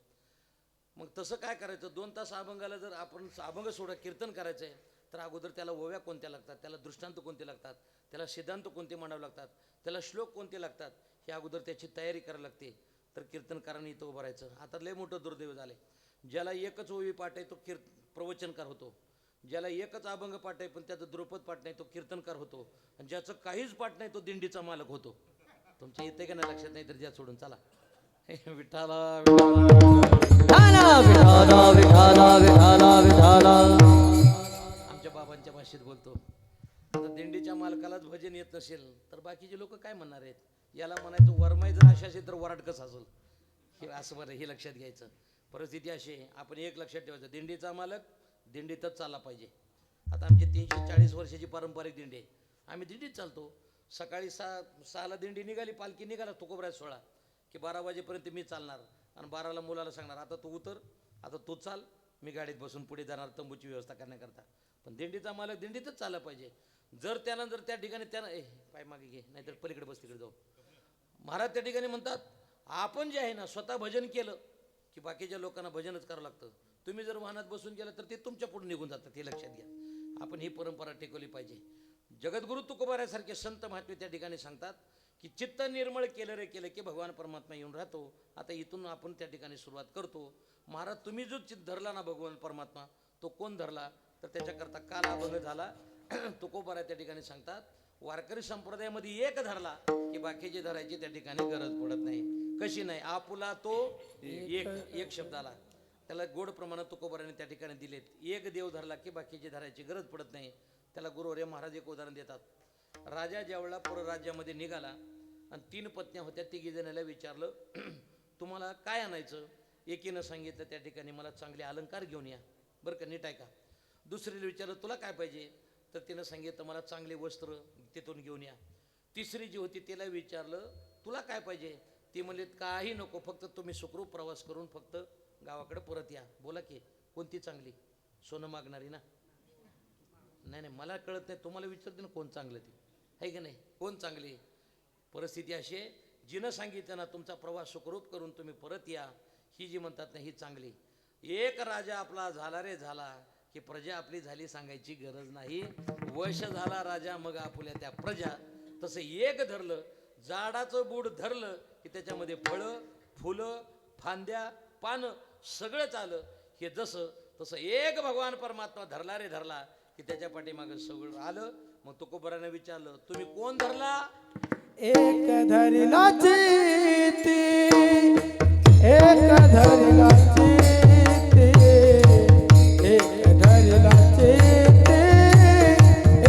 मग तसं काय करायचं? 2 तास अभंगाला जर आपण अभंग सोडा कीर्तन करायचं आहे, तर अगोदर त्याला ओव्या कोणत्या लागतात, त्याला दृष्टांत कोणते लागतात, त्याला सिद्धांत कोणते मांडावे लागतात, त्याला श्लोक कोणते लागतात, हे अगोदर त्याची तयारी करावी लागते. तर कीर्तनकारांनी इथं उभं राहायचं. आता लय मोठं दुर्दैव झालं, ज्याला एकच ओवी पाठ आहे तो प्रवचनकार होतो, ज्याला एकच अभंग पाठ आहे पण त्याचं द्रुपद पाठ नाही तो कीर्तनकार होतो, आणि ज्याचं काहीच पाठ नाही तो दिंडीचा मालक होतो. तुमच्या इथे का नाही लक्षात नाही तर ज्या सोडून चला. विठाला विठाला विठाला विठाला विठाला विठाला. आमच्या बाबांच्या भाषेत बोलतो. आता दिंडीच्या मालकालाच भजन येत नसेल तर बाकीचे लोक काय म्हणणार आहेत? याला म्हणायचं वरमाई जर अशी असेल तर वराड कसं असेल, हे असं बरं हे लक्षात घ्यायचं. परिस्थिती अशी आहे, आपण एक लक्षात ठेवायचं, दिंडीचा मालक दिंडीतच चालला पाहिजे. आता आमची 340 वर्षाची पारंपरिक दिंडी आहे, आम्ही दिंडीत चालतो. सकाळी 6ला दिंडी निघाली, पालखी निघाला तुकोबराय सोहळा की 12 वाजेपर्यंत मी चालणार, आणि 12ला मुलाला सांगणार आता तू उतर, आता तू चाल, मी गाडीत बसून पुढे जाणार तंबूची व्यवस्था करण्याकरता. पण दिंडीचा मालक दिंडीतच चालला पाहिजे. जर त्यानंतर त्या ठिकाणी त्यानं पाय मागे घे, नाहीतर पलीकडे बस, तिकडे जाऊ. महाराज त्या ठिकाणी म्हणतात, आपण जे आहे ना स्वतः भजन केलं की बाकीच्या लोकांना भजनच करावं लागतं. तुम्ही जर वाहनात बसून गेलं तर ते तुमच्या पुढे निघून जातात, हे लक्षात घ्या. आपण ही परंपरा टिकवली पाहिजे. जगद्गुरु तुकोबारासारखे संत महात्मे त्या ठिकाणी सांगतात की चित्त निर्मळ केलं रे केलं की भगवान परमात्मा येऊन राहतो. आता इथून आपण त्या ठिकाणी सुरुवात करतो. महाराज तुम्ही जो चित्त धरला ना भगवान परमात्मा, तो कोण धरला? तर त्याच्याकरता काल अभंग झाला. तुकोबारा त्या ठिकाणी सांगतात, वारकरी संप्रदायामध्ये एक धरला की बाकीचे धरायची त्या ठिकाणी गरज पडत नाही. कशी नाही? आपुला तो एक शब्दाला त्याला गोड प्रमाणात तुकोबाराने त्या ठिकाणी दिलेत. एक देव धरला की बाकीचे धरायची गरज पडत नाही. त्याला गुरुवर्य महाराज एक उदाहरण देतात. राजा ज्यावेळेला परराज्यामध्ये निघाला आणि 3 पत्न्या होत्या, 3 जणांना विचारलं तुम्हाला काय आणायचं? एकीनं सांगितलं त्या ठिकाणी मला चांगले अलंकार घेऊन या. बरं का, नीट आहे का? दुसरीला विचारलं तुला काय पाहिजे? तर तिनं सांगितलं मला चांगले वस्त्र तिथून घेऊन या. तिसरी जी होती तिला विचारलं तुला काय पाहिजे? ती म्हणली काही नको, फक्त तुम्ही सुखरूप प्रवास करून फक्त गावाकडे परत या. बोला की कोणती चांगली? सोनं मागणारी ना? नाही नाही, मला कळत नाही, तुम्हाला विचारते ना कोण चांगलं ती, आहे की नाही? कोण चांगली? परिस्थिती अशी आहे, जिनं सांगितलं ना तुमचा प्रवास सुखरूप करून तुम्ही परत या, ही जी म्हणतात ना ही चांगली. एक राजा आपला झाला रे झाला की प्रजा आपली झाली सांगायची गरज नाही. वश झाला राजा मग आपुल्या त्या प्रजा. तसं एक धरलं, झाडाचं बूड धरलं की त्याच्यामध्ये फळं फुलं फांद्या पानं सगळंच आलं. हे जसं तसं एक भगवान परमात्मा धरला रे धरला की त्याच्या पाठीमागं सगळं आलं. मग तुकोबराने विचारलं तुम्ही कोण धरला? एक धरिला चित्ती, एक धरिला चित्ती, एक धरिला चित्ती,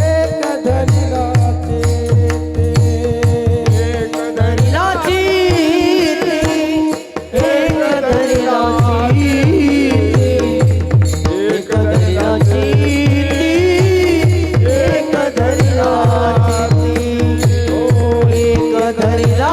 एक धरिला चित्ती, एक धरिला एक धरिला एक धरिला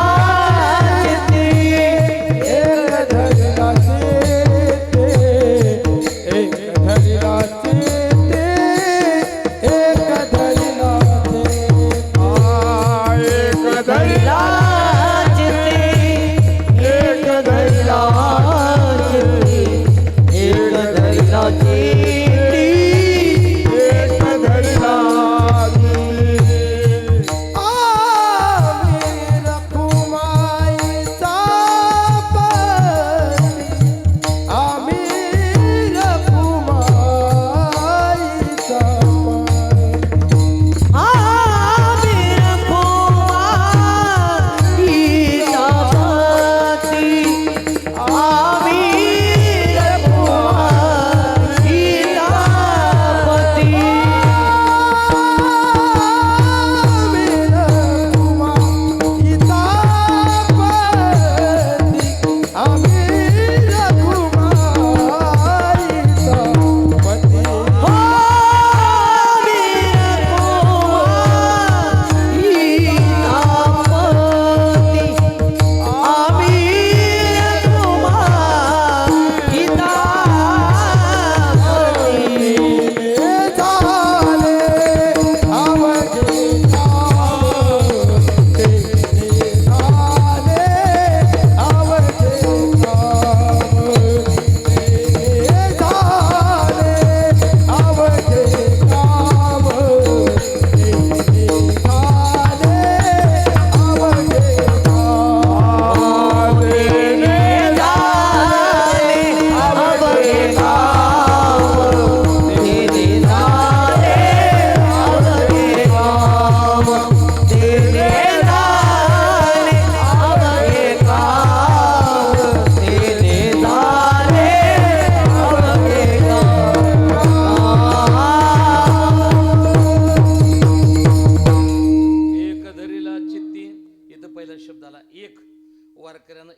एक धरिला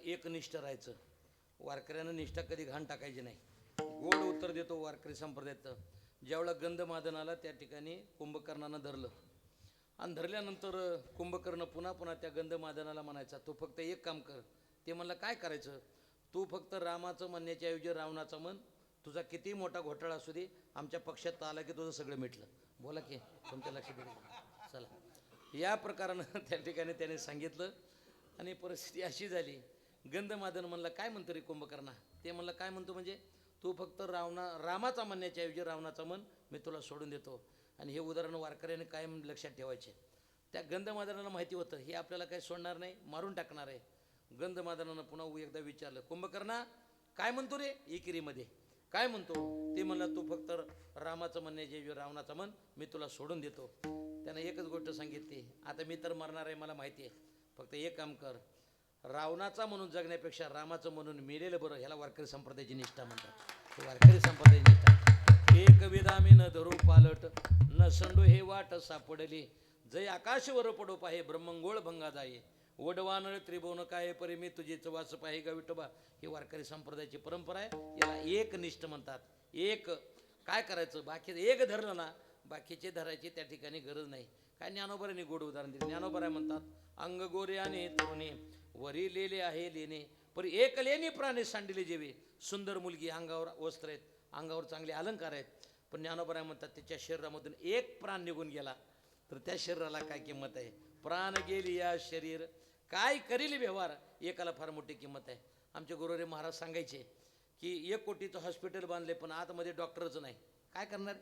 एकनिष्ठ राहायचं. वारकऱ्यानं निष्ठा कधी घाण टाकायची नाही. गोड उत्तर देतो वारकरी संप्रदायात. ज्यावेळेला गंधमादन आला त्या ठिकाणी कुंभकर्णानं धरलं आणि धरल्यानंतर कुंभकर्ण पुन्हा पुन्हा त्या गंधमादनाला म्हणायचा तू फक्त एक काम कर. ते म्हणलं काय करायचं? तू फक्त रामाचं म्हणण्याच्या ऐवजी रावणाचं म्हण. तुझा किती मोठा घोटाळा असू दे आमच्या पक्षात आला की तुझं सगळं मिटलं. बोला की तुमच्या लक्षात येईल. चला या प्रकारानं त्या ठिकाणी त्याने सांगितलं आणि परिस्थिती अशी झाली. गंधमादन म्हणलं काय म्हणतो रे कुंभकर्णा? ते म्हणलं काय म्हणतो म्हणजे तू फक्त रामाचा म्हणण्याच्या ऐवजी रावणाचा म्हण, मी तुला सोडून देतो. आणि हे उदाहरण वारकऱ्याने कायम लक्षात ठेवायचे. त्या गंधमादनाला माहिती होतं हे आपल्याला काही सोडणार नाही, मारून टाकणार आहे. गंधमादनानं पुन्हा एकदा विचारलं कुंभकर्णा काय म्हणतो रे एकिरीमध्ये काय म्हणतो? ते म्हणलं तू फक्त रामाचं म्हणण्याच्या ऐवजी रावणाचं म्हण, मी तुला सोडून देतो. त्यानं एकच गोष्ट सांगितली आता मी तर मरणार आहे मला माहिती आहे, फक्त एक काम कर रावणाचा म्हणून जगण्यापेक्षा रामाचं म्हणून मेलेलं बरं. ह्याला वारकरी संप्रदायाची निष्ठा म्हणतात. वारकरी संप्रदायाची निष्ठा. एक विधामी न धरू पालट न संडू हे वाट सापडली जय आकाशवर पडो पाहे ब्रह्मंगोळ भंगा जाये वडवानळ त्रिभुवन काय परी मी तुझेच वास पाहि गा विठोबा. ही वारकरी संप्रदायाची परंपरा आहे. याला एकनिष्ठ म्हणतात. एक काय करायचं, बाकी एक धरलं ना बाकीचे धरायची त्या ठिकाणी गरज नाही. काय ज्ञानोबरांनी गोड उदाहरण दिले. ज्ञानोबराय म्हणतात अंग गोरे आणि तरुणी वरी लेले आहे लेणे परी एक लेणी प्राणी सांडिले जेवे. सुंदर मुलगी, अंगावर वस्त्र आहेत, अंगावर चांगले अलंकार आहेत, पण ज्ञानोबराय म्हणतात त्याच्या शरीरामधून एक प्राण निघून गेला तर त्या शरीराला काय किंमत आहे. प्राण गेली या शरीर काय करील व्यवहार, एकाला फार मोठी किंमत आहे. आमचे गुरुरे महाराज सांगायचे की 1 कोटीचं हॉस्पिटल बांधले पण आतमध्ये डॉक्टरच नाही. काय करणार.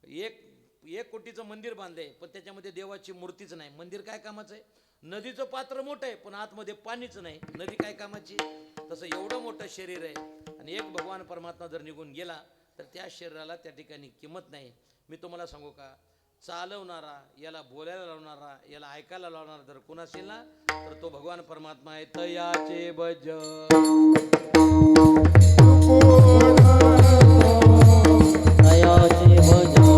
1 कोटीचं मंदिर बांधले पण त्याच्यामध्ये देवाची मूर्तीच नाही. मंदिर काय कामाचं आहे. नदीचं पात्र मोठं आहे पण आतमध्ये पाणीच नाही. नदी काय कामाची. तसं एवढं मोठं शरीर आहे आणि एक भगवान परमात्मा जर निघून गेला तर त्या शरीराला त्या ठिकाणी किंमत नाही. मी तुम्हाला सांगू का, चालवणारा, याला बोलायला लावणारा, याला ऐकायला लावणारा जर कोण असेल ना तर तो भगवान परमात्मा आहे. तयाचे भजन तयाचे भजन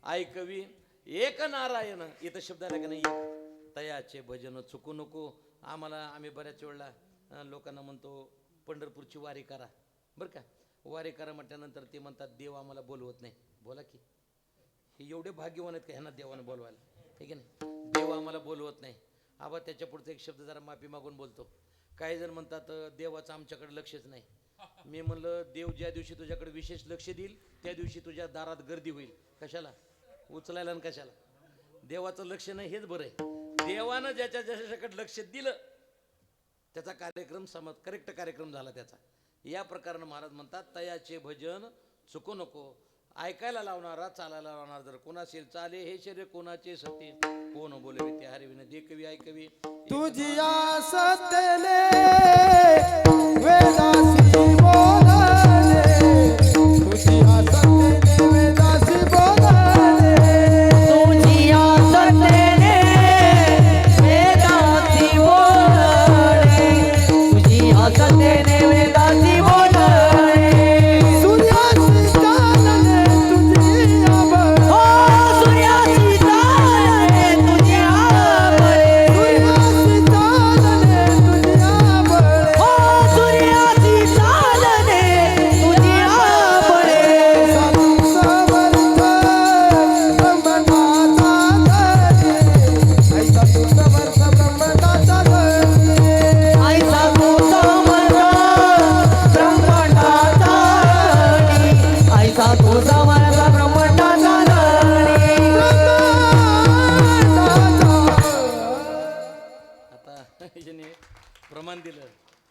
ऐकवी एक नारायण. इथं शब्द आला का नाही. तयाचे भजन चुकू नको. आम्ही बऱ्याच वेळेला लोकांना म्हणतो पंढरपूरची वारी करा बरं का. वारी करा म्हटल्यानंतर ते म्हणतात देव आम्हाला बोलवत नाही. बोला की हे एवढे भाग्यवान आहेत का ह्यांना देवानं बोलवायला. ठीक आहे ना. देव आम्हाला बोलवत नाही. आबा त्याच्या पुढचा एक शब्द जरा माफी मागून बोलतो. काही जण म्हणतात देवाचं आमच्याकडे लक्षच नाही. मी म्हणलं देव ज्या दिवशी तुझ्याकडे विशेष लक्ष देईल त्या दिवशी तुझ्या दारात गर्दी होईल. कशाला उचलायला आणि कशाला. देवाचं लक्ष नाही हेच बरं आहे. देवानं ज्याच्याकडे लक्ष दिलं त्याचा कार्यक्रम करेक्ट कार्यक्रम झाला त्याचा. या प्रकारानं महाराज म्हणतात तयाचे भजन चुकू नको. ऐकायला लावणारा, चालायला लावणारा जर कोण असेल चाले हे शरीर कोणाचे सत्य कोण बोलवे ते हरिविन देखवी ऐकवी. तुझी सत्यले वेदासी बोलले तुझी सत्यले वेदासी बोलले तुझी सत्यले वेदासी बोलले तुझी सत्यले वेदासी बोलले सूर्यासी चालले तुझी आबळ ओ सूर्यासी चालले तुझी आबळे सूर्यासी चालले तुझी आबळ ओ सूर्यासी चालले तुझी आबळे साधू समर्थ ब्रह्मनाचा धनी ऐसा तू समर्थ ब्रह्मनाचा धनी ऐसा तू समर्थ ब्रह्मंडाचा धनी ऐसा तू समर्थ ब्रह्मंडाचा धनी आता याने प्रमाण दिलं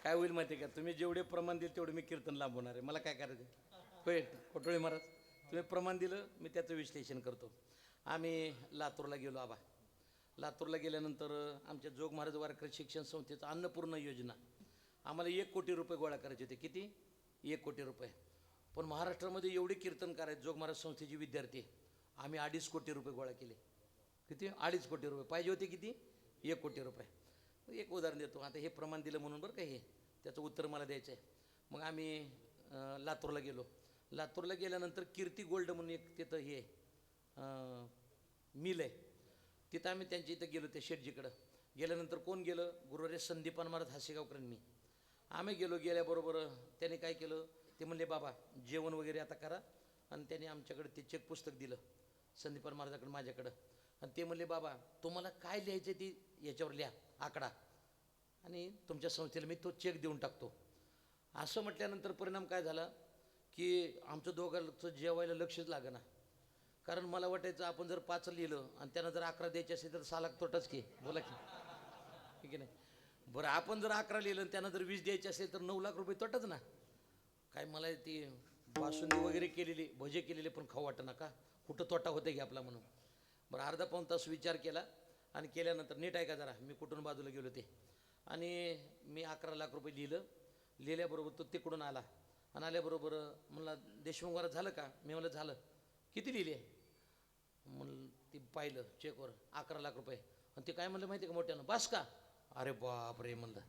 काय होईल माहिती आहे का. तुम्ही जेवढे प्रमाण दिले तेवढे मी कीर्तन लांबवणार आहे. मला काय करायचं होय कोटोळे महाराज. तुम्ही प्रमाण दिलं मी त्याचं विश्लेषण करतो. आम्ही लातूरला गेलो. आबा लातूरला गेल्यानंतर आमच्या जोग महाराज वारकरी शिक्षण संस्थेचं अन्नपूर्ण योजना आम्हाला 1 कोटी रुपये गोळा करायचे होते. किती 1 कोटी रुपये. पण महाराष्ट्रामध्ये एवढे कीर्तनकार आहेत जोग महाराज संस्थेचे विद्यार्थी. आम्ही 2.5 कोटी रुपये गोळा केले. किती 2.5 कोटी रुपये पाहिजे होते. किती 1 कोटी रुपये. एक उदाहरण देतो. आता हे प्रमाण दिलं म्हणून बरं का हे त्याचं उत्तर मला द्यायचं आहे. मग आम्ही लातूरला गेलो. लातूरला गेल्यानंतर कीर्ती गोल्ड म्हणून एक तिथं हे मिल आहे. तिथं आम्ही त्यांच्या इथं गेलो त्या शेटजीकडं. गेल्यानंतर कोण गेलं गुरुवारी संदीपान महाराज हासेगावकरांनी. आम्ही गेल्याबरोबर त्याने काय केलं ते म्हणले बाबा जेवण वगैरे आता करा. आणि त्याने आमच्याकडे ते चेक पुस्तक दिलं संदीपान महाराजाकडे माझ्याकडं. आणि ते म्हणले बाबा तुम्हाला काय लिहायचं ती याच्यावर लिहा आकडा आणि तुमच्या संस्थेला मी तो चेक देऊन टाकतो. असं म्हटल्यानंतर परिणाम काय झाला की आमचं दोघांचं जेवायला लक्षच लागेना. कारण मला वाटायचं आपण जर 5 लिहिलं आणि त्यानं जर 11 द्यायचे असेल तर 6 लाख तोटाच की. बोला की ठीक आहे नाही. बरं आपण जर 11 लिहिलं आणि त्यानं जर 20 द्यायचे असेल तर 9 लाख रुपये तोटाच ना. काय मला ती बासुंदी वगैरे केलेली भजे केलेले पण खाऊ वाटतं ना का कुठं तोटा होते की आपला म्हणून. बरं अर्धा पाऊण तास विचार केला आणि केल्यानंतर नीट ऐका जरा मी कुठून बाजूला गेलो ते आणि मी 11 लाख रुपये लिहिल्याबरोबर तो तिकडून आला आणि आल्याबरोबर म्हणला देशमुख महाराज झालं का. मी म्हणलं झालं. किती लिहिले म्हणलं ती पाहिलं चेकवर 11 लाख रुपये आणि ते काय म्हणलं माहिती आहे का मोठ्यानं बस का. अरे बाप रे म्हणलं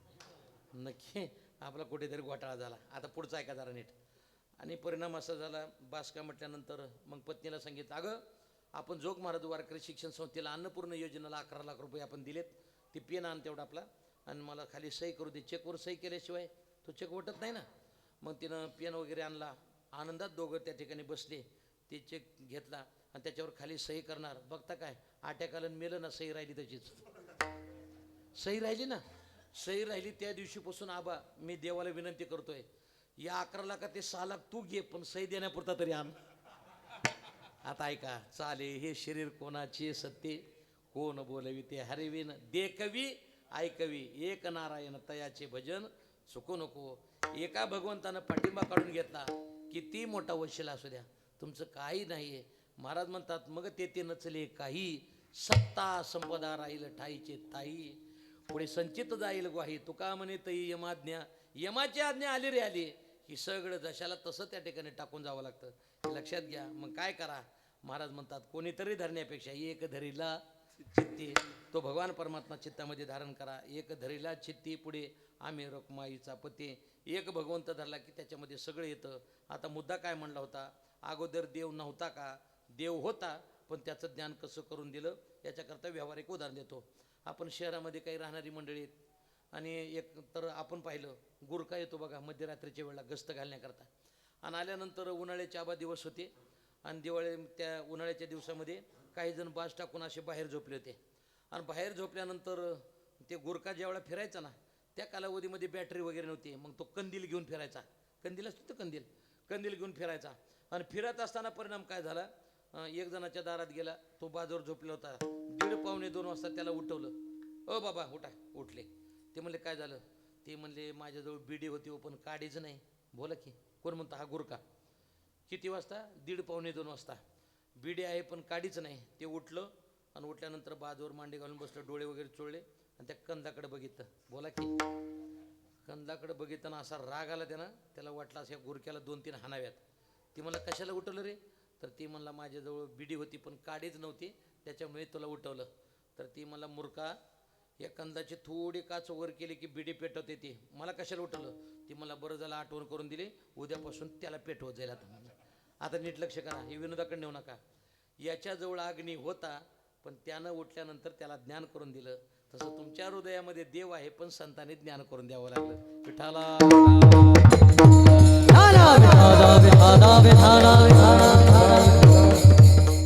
नक्की आपला कुठेतरी घोटाळा झाला. आता पुढचा ऐका जरा नीट. आणि परिणाम असा झाला बास का म्हटल्यानंतर मग पत्नीला सांगितलं अगं आपण जोग महाराज वारकरी शिक्षण संस्थेला अन्नपूर्ण योजनेला 11 लाख रुपये आपण दिलेत. ती पेन आण तेवढा आपला आणि मला खाली सही करू दे. चेकवर सही केल्याशिवाय तो चेक वटत नाही ना. मग तिनं पेन वगैरे आणला. आनंदात दोघं त्या ठिकाणी बसले. ते चेक घेतला आणि त्याच्यावर खाली सही करणार. बघता काय आट्याकालन मेलं ना सही राहिली तशीच. सही राहिली ना. सही राहिली त्या दिवशीपासून आबा मी देवाला विनंती करतोय या 11 लाखात ते 6 लाख तू घे पण सही देण्यापुरता तरी आण. आता ऐका चाले हे शरीर कोणाचे सत्य कोण बोलवी ते हरिविन दे कवी ऐकवी एक नारायण तयाचे भजन चुकू नको. एका भगवंतानं पाठिंबा काढून घेतला किती मोठा वशिला असू द्या तुमचं काही नाहीये. महाराज म्हणतात मग ते नचले काही सत्ता संपदा राहील ठाईचे ताई पुढे संचित जाईल ग्वाही तुका म्हणे तई यमाज्ञा यमाची आज्ञा आली रे आली की सगळं जशाला तसं त्या ठिकाणी टाकून जावं लागतं. हे लक्षात घ्या. मग काय करा महाराज म्हणतात कोणीतरी धरण्यापेक्षा एक धरीला चित्ती तो भगवान परमात्मा चित्तामध्ये धारण करा. एक धरीला चित्ती पुढे आम्ही रखमाईचा पती. एक भगवंत धरला की त्याच्यामध्ये सगळं येतं. आता मुद्दा काय म्हणला होता अगोदर देव नव्हता का. देव होता पण त्याचं ज्ञान कसं करून दिलं याच्याकरता व्यावहारिक उदाहरण देतो. आपण शहरामध्ये काही राहणारी मंडळी आहेत आणि एक तर आपण पाहिलं गुरखा येतो बघा मध्यरात्रीच्या वेळेला गस्त घालण्याकरता आणि आल्यानंतर उन्हाळ्याचे आबा दिवस होते आणि त्या उन्हाळ्याच्या दिवसामध्ये काही जण बाज टाकून असे बाहेर झोपले होते आणि बाहेर झोपल्यानंतर ते गुरखा ज्यावेळेला फिरायचा ना त्या कालावधीमध्ये बॅटरी वगैरे नव्हती. मग तो कंदील घेऊन फिरायचा. कंदील असतो तो कंदील घेऊन फिरायचा आणि फिरत असताना परिणाम काय झाला एक जणाच्या दारात गेला. तो बाजूवर झोपला होता. 1:15-2 वाजता त्याला उठवलं. ओ बाबा उठा. उठले. ते म्हणले काय झालं. ते म्हणले माझ्याजवळ बिडी होती पण काडीच नाही. बोला की कोण म्हणता हा गुरखा. किती वाजता 1:15-2 वाजता. बिडी आहे पण काडीच नाही. ते उठलं आणि उठल्यानंतर बाजूवर मांडी घालून बसलं डोळे वगैरे चोळले आणि त्या कंदाकडे बघितलं. बोला की कंदाकडे बघितलं असा राग आला त्याला वाटलं असं या गुरख्याला 2-3 हाणाव्यात. ती मला कशाला उठवलं रे तर ती म्हणला माझ्याजवळ बिडी होती पण काडीच नव्हती त्याच्यामुळे तुला उठवलं. तर ती मला मूर्खा या कंदाची थोडी काच वर केली की बिडी पेटवते ती मला कशाला उठवलं. ती मला बरं झालं आठवण करून दिली उद्यापासून त्याला पेटवत जाईल. आता नीट लक्ष करा. हे विनोदाकडे नेऊ नका. याच्याजवळ अग्नी होता पण त्यानं उठल्यानंतर त्याला ज्ञान करून दिलं. तसं तुमच्या हृदयामध्ये देव आहे पण संतांनी ज्ञान करून द्यावं लागलं. विठाला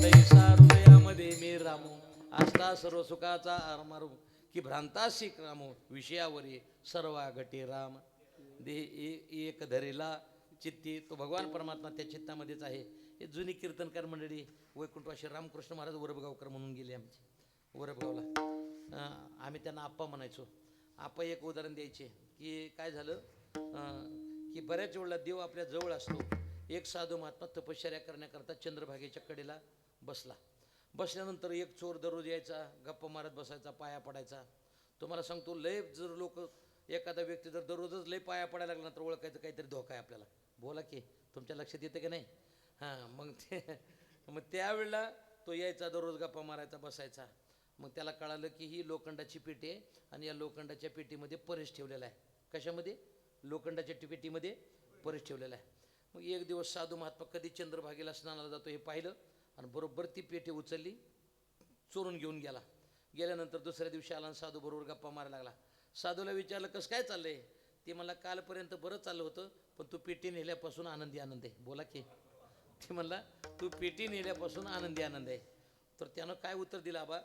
तैसा हृदयामध्ये मी रामू असता सर्व सुखाचा आरमारू की भ्रांतासी रामू विषयावरी सर्वा घटे राम दे एक धरेला चित्ती. तो भगवान परमात्मा त्या चित्तामध्येच आहे. हे जुनी कीर्तनकार मंडळी वैकुंठवाशी रामकृष्ण महाराज वरबगावकर म्हणून गेले आमचे वरबगावला. आम्ही त्यांना आप्पा म्हणायचो. आप्पा एक उदाहरण द्यायचे की काय झालं की बऱ्याच वेळेला देव आपल्या जवळ असतो. एक साधू महात्मा तपश्चर्या करण्याकरता चंद्रभागेच्या कडेला बसल्यानंतर एक चोर दररोज यायचा गप्पा मारत बसायचा पाया पडायचा. तुम्हाला सांगतो लय जर लोक एखादा व्यक्ती जर दररोजच लय पाया पडायला लागला तर ओळखायचं काहीतरी धोका आहे आपल्याला. बोला की तुमच्या लक्षात येतं की नाही. हां मग त्यावेळेला तो यायचा दररोज गप्पा मारायचा बसायचा. मग त्याला कळालं की ही लोखंडाची पेटी आहे आणि या लोखंडाच्या पेटीमध्ये परेश ठेवलेला आहे. कशामध्ये लोखंडाच्या पेटीमध्ये परेश ठेवलेला आहे. मग एक दिवस साधू महात्मा कधी चंद्रभागेला स्नानाला जातो हे पाहिलं आणि बरोबर ती पेटी उचलली चोरून घेऊन गेल्यानंतर दुसऱ्या दिवशी आला साधू बरोबर गप्पा मारायला लागला. साधूला विचारलं कसं काय चाललंय. ते मला कालपर्यंत बरं चाललं होतं पण तू पेटी नेल्यापासून आनंद आहे. बोला की ते म्हणला तू पेटी नेल्यापासून आनंद आहे. तर त्यानं काय उत्तर दिलं आबा?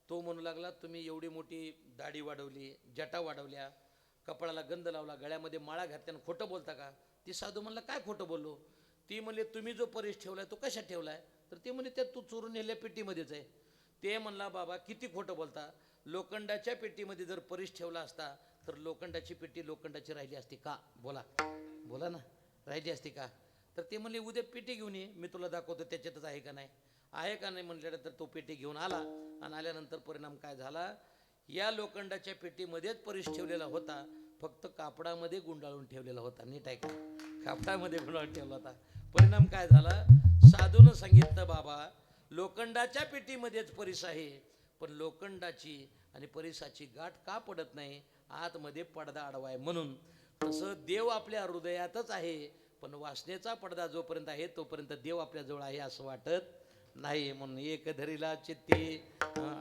तो म्हणू लागला, तुम्ही एवढी मोठी दाढी वाढवली, जटा वाढवल्या, कपाळाला गंध लावला, गळ्यामध्ये माळा घातल्यानं खोटं बोलता का? ती साधू म्हणला, काय खोटं बोललो? ती म्हणले, तुम्ही जो परीस ठेवलाय तो कशात ठेवलाय? तर ते म्हणले, त्यात तू चोरून नेल्या पेटीमध्येच आहे. ते म्हणला, बाबा किती खोटं बोलता, लोखंडाच्या पेटीमध्ये जर परीस ठेवला असता तर लोखंडाची पेटी लोखंडाची राहिली असती का? बोला बोला ना, राहिली असती का? तर ते म्हणले, उद्या पेटी घेऊन ये, मी तुला दाखवतो त्याच्यातच आहे का नाही. आहे का नाही म्हटल्यानंतर तो पेटी घेऊन आला आणि आल्यानंतर परिणाम काय झाला? या लोखंडाच्या पेटीमध्येच परीस ठेवलेला होता, फक्त कापडामध्ये गुंडाळून ठेवलेला होता. नीट आहे का? कापडामध्ये गुंडाळून ठेवला होता. परिणाम काय झाला? साधूनं सांगितलं, बाबा लोखंडाच्या पेटीमध्येच परीस आहे, पण लोखंडाची आणि परीसाची गाठ का पडत नाही? आतमध्ये पडदा अडवा आहे म्हणून. तसं देव आपल्या हृदयातच आहे, पण वासनेचा पडदा जोपर्यंत आहे तोपर्यंत देव आपल्याजवळ आहे असं वाटत नाही. म्हणून एक धरीला चित्ती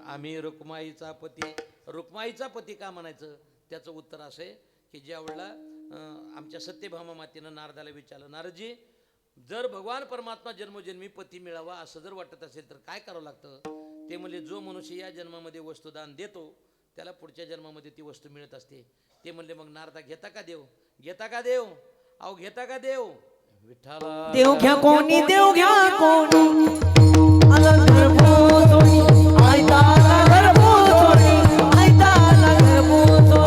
आम्ही रुक्माईचा पती. रुक्माईचा पती का म्हणायचं? त्याचं उत्तर असं आहे की ज्या वेळेला आमच्या सत्यभामा मातेनं नारदाला विचारलं, नारदजी जर भगवान परमात्मा जन्मोजन्मी पती मिळावा असं जर वाटत असेल तर काय करावं लागतं? ते म्हणले, जो मनुष्य या जन्मामध्ये वस्तुदान देतो त्याला पुढच्या जन्मामध्ये ती वस्तू मिळत असते. ते म्हणले, मग नारदा घेता का देव? घेता का देव? अहो घेता का देव? विठ्ठला देव घ्या कोणी, देव घ्या कोणी, अलंकार पोचोणी, आयताला घर पोचोणी, आयताला घर पोचोणी.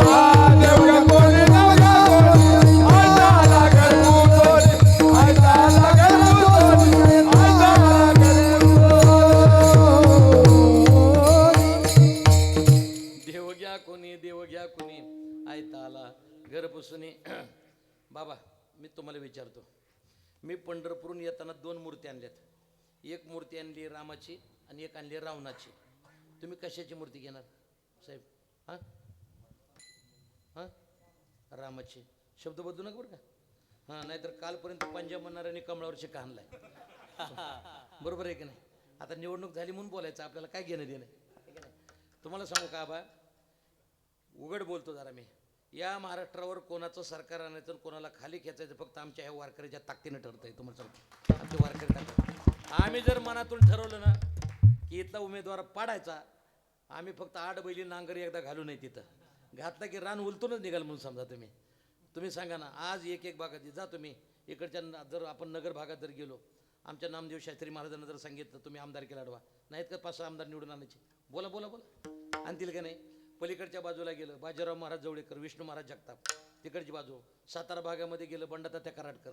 देवघ्या कोणी देवघ्या कोणी आयताला घर पोचोणी, आयताला घर पोचोणी, आयताला घर पोचोणी. देव घ्या कोणी, देव घ्या कोणी, आयताला घर पुसुनी. बाबा मी तुम्हाला विचारतो, मी पंढरपूरहून येताना 2 मूर्ती आणल्यात. एक मूर्ती आणली रामाची आणि एक आणली रावणाची. तुम्ही कशाची मूर्ती घेणार साहेब? हां हां रामाची. शब्द बदलू नका बरं का. हां नाहीतर कालपर्यंत पंजाब म्हणणाऱ्याने कमळावर शिक्का आणलाय. बरोबर आहे की नाही? आता निवडणूक झाली म्हणून बोलायचं, आपल्याला काय घेणं देणं आहे की नाही? तुम्हाला सांगू का आबा, उघड बोलतो जरा मी, या महाराष्ट्रावर कोणाचं सरकार आणायचं कोणाला खाली खेचायचं फक्त आमच्या ह्या वारकऱ्याच्या ताकदीनं ठरतंय. तुम्हाला सांगतो, आमचे वारकरी टाकतात. आम्ही जर मनातून ठरवलं ना की इथला उमेदवार पाडायचा, आम्ही फक्त 8 बैली नांगरी एकदा घालू नये. तिथं घातला की रान उलटूनच निघाल म्हणून समजा. तुम्ही सांगा ना, आज एक भागात जा तुम्ही. इकडच्या जर आपण नगर भागात जर गेलो, आमच्या नामदेव शास्त्री महाराजांना जर सांगितलं तुम्ही आमदारकीला अडवा, नाहीत का 5-6 आमदार निवडून आणायचे? बोला बोला बोला, आणतील का नाही? पलीकडच्या बाजूला गेलं बाजीराव महाराज जवळेकर, विष्णू महाराज जगताप, तिकडची बाजू. सातारा भागामध्ये गेलं बंडातात्या कराडकर,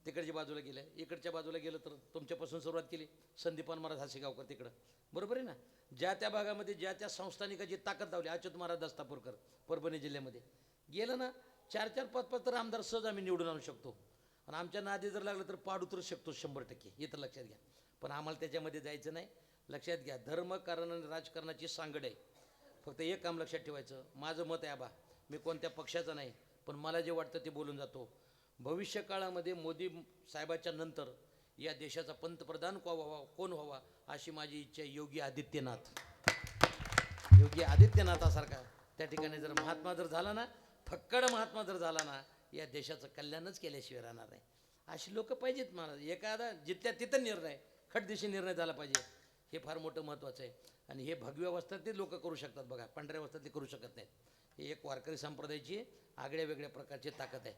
तिकडच्या बाजूला गेलं. इकडच्या बाजूला गेलं तर तुमच्यापासून सुरुवात केली संदीपान महाराज हासेगावकर तिकडं. बरोबर आहे ना? ज्या त्या भागामध्ये ज्या त्या संस्थानिकाची ताकद लावली. अच्युत महाराज दस्तापूरकर परभणी जिल्ह्यामध्ये गेलं ना, 4-4, 5-5 तर आमदार सहज आम्ही निवडून आणू शकतो. आणि आमच्या नादी जर लागलं तर पाडू तर शकतो 100%. हे तर लक्षात घ्या. पण आम्हाला त्याच्यामध्ये जायचं नाही. लक्षात घ्या, धर्म कारण आणि राजकारणाची सांगड आहे. फक्त एक काम लक्षात ठेवायचं, माझं मत आहे आबा, मी कोणत्या पक्षाचं नाही, पण मला जे वाटतं ते बोलून जातो. भविष्य काळामध्ये मोदी साहेबाच्या नंतर या देशाचा पंतप्रधान कोण व्हावा अशी माझी इच्छा आहे. योगी आदित्यनाथ. योगी आदित्यनाथासारखा त्या ठिकाणी जर महात्मा जर झाला ना, फक्कड महात्मा जर झाला ना, या देशाचं कल्याणच केल्याशिवाय राहणार नाही. अशी लोक पाहिजेत मला. एखादा जिथल्या तिथं निर्णय, खटदिशी निर्णय झाला पाहिजे. हे फार मोठं महत्त्वाचं आहे. आणि हे भगव्या वस्त्रातले लोक करू शकतात बघा, पांढऱ्या वस्त्रातले करू शकत नाहीत. हे एक वारकरी संप्रदायाची आगळ्या वेगळ्या प्रकारची ताकद आहे.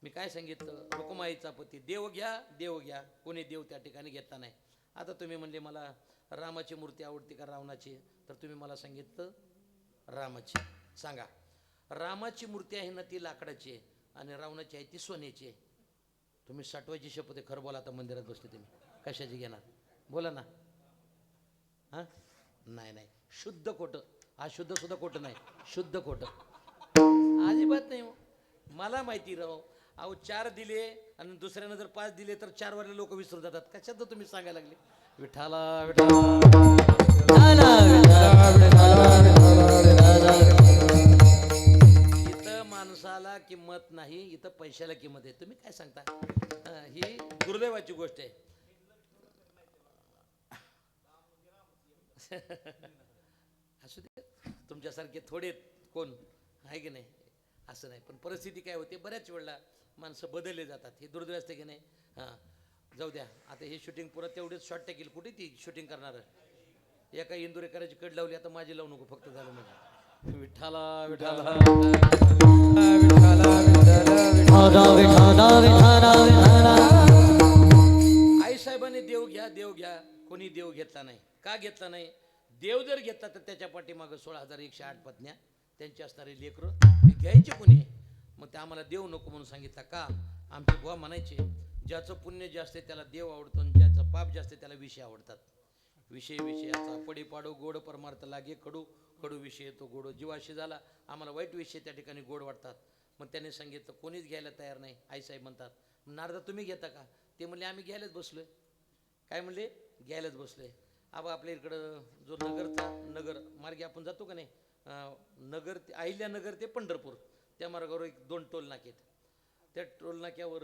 मी काय सांगितलं, रुक्माईचा पती. देव घ्या, देव घ्या, कोणी देव त्या ठिकाणी घेतला नाही. आता तुम्ही म्हणले मला रामाची मूर्ती आवडते का रावणाची, तर तुम्ही मला सांगितलं रामाची. सांगा, रामाची मूर्ती आहे ना ती लाकडाची आहे आणि रावणाची आहे ती सोन्याची आहे. तुम्ही साठवायची शपथ आहे. खरं बोला, आता मंदिरात बसले तुम्ही कशाची घेणार? बोला ना. हां नाही नाही, शुद्ध खोटं. हा शुद्ध सुद्धा खोटं नाही, शुद्ध खोटं अजिबात नाही. मला माहिती राव, अहो 4 दिले आणि दुसऱ्यानं जर 5 दिले तर 4 वाले लोक विसरून जातात. कशात तुम्ही सांगायला लागले? विठाला इथं माणसाला किंमत नाही, इथं पैशाला किंमत आहे. तुम्ही काय सांगता? ही दुर्दैवाची गोष्ट आहे. असू दे, तुमच्यासारखे थोडे कोण आहे की नाही, असं नाही. पण परिस्थिती काय होते, बऱ्याच वेळेला माणसं बदलले जातात. हे दुर्दैव असते की नाही. हां जाऊ द्या, आता हे शूटिंग पुरं तेवढेच शॉर्ट टेकील. कुठे ती शूटिंग करणार? एका इंदुरेकराची कड लावली, आता माझी लावू नको फक्त झालं म्हणजे विठ्ठला विठ्ठला विठाला विठाला विठाला. आई साहेबांनी देव घ्या कोणी देव घेतला नाही. का घेतला नाही? देव जर घेतला तर त्याच्या पाठीमागं 16,108 पत्न्या, त्यांची असणारी लेकरं घ्यायचे कोणी. मग ते आम्हाला देव नको म्हणून सांगितलं. का? आमचे बुवा म्हणायचे ज्याचं पुण्य जास्त आहे त्याला देव आवडतो आणि ज्याचं पाप जास्त आहे त्याला विषय आवडतात. विषयाचा पडी पाडो गोड परमार्थ लागे कडू, कडू विषय तो गोड जीवाशी झाला. आम्हाला वाईट विषय त्या ठिकाणी गोड वाटतात. मग त्यांनी सांगितलं कोणीच घ्यायला तयार नाही. आईसाहेब म्हणतात नारदा तुम्ही घेता का? ते म्हणले आम्ही घ्यायलाच बसलोय. काय म्हणले? घ्यायलाच बसलोय. आबा आपल्या इकडं जो नगर मार्गे आपण जातो का नाही, नगर ते अहिल्यानगर ते पंढरपूर, त्या मार्गावर 2 टोल नाके आहेत. त्या टोल नाक्यावर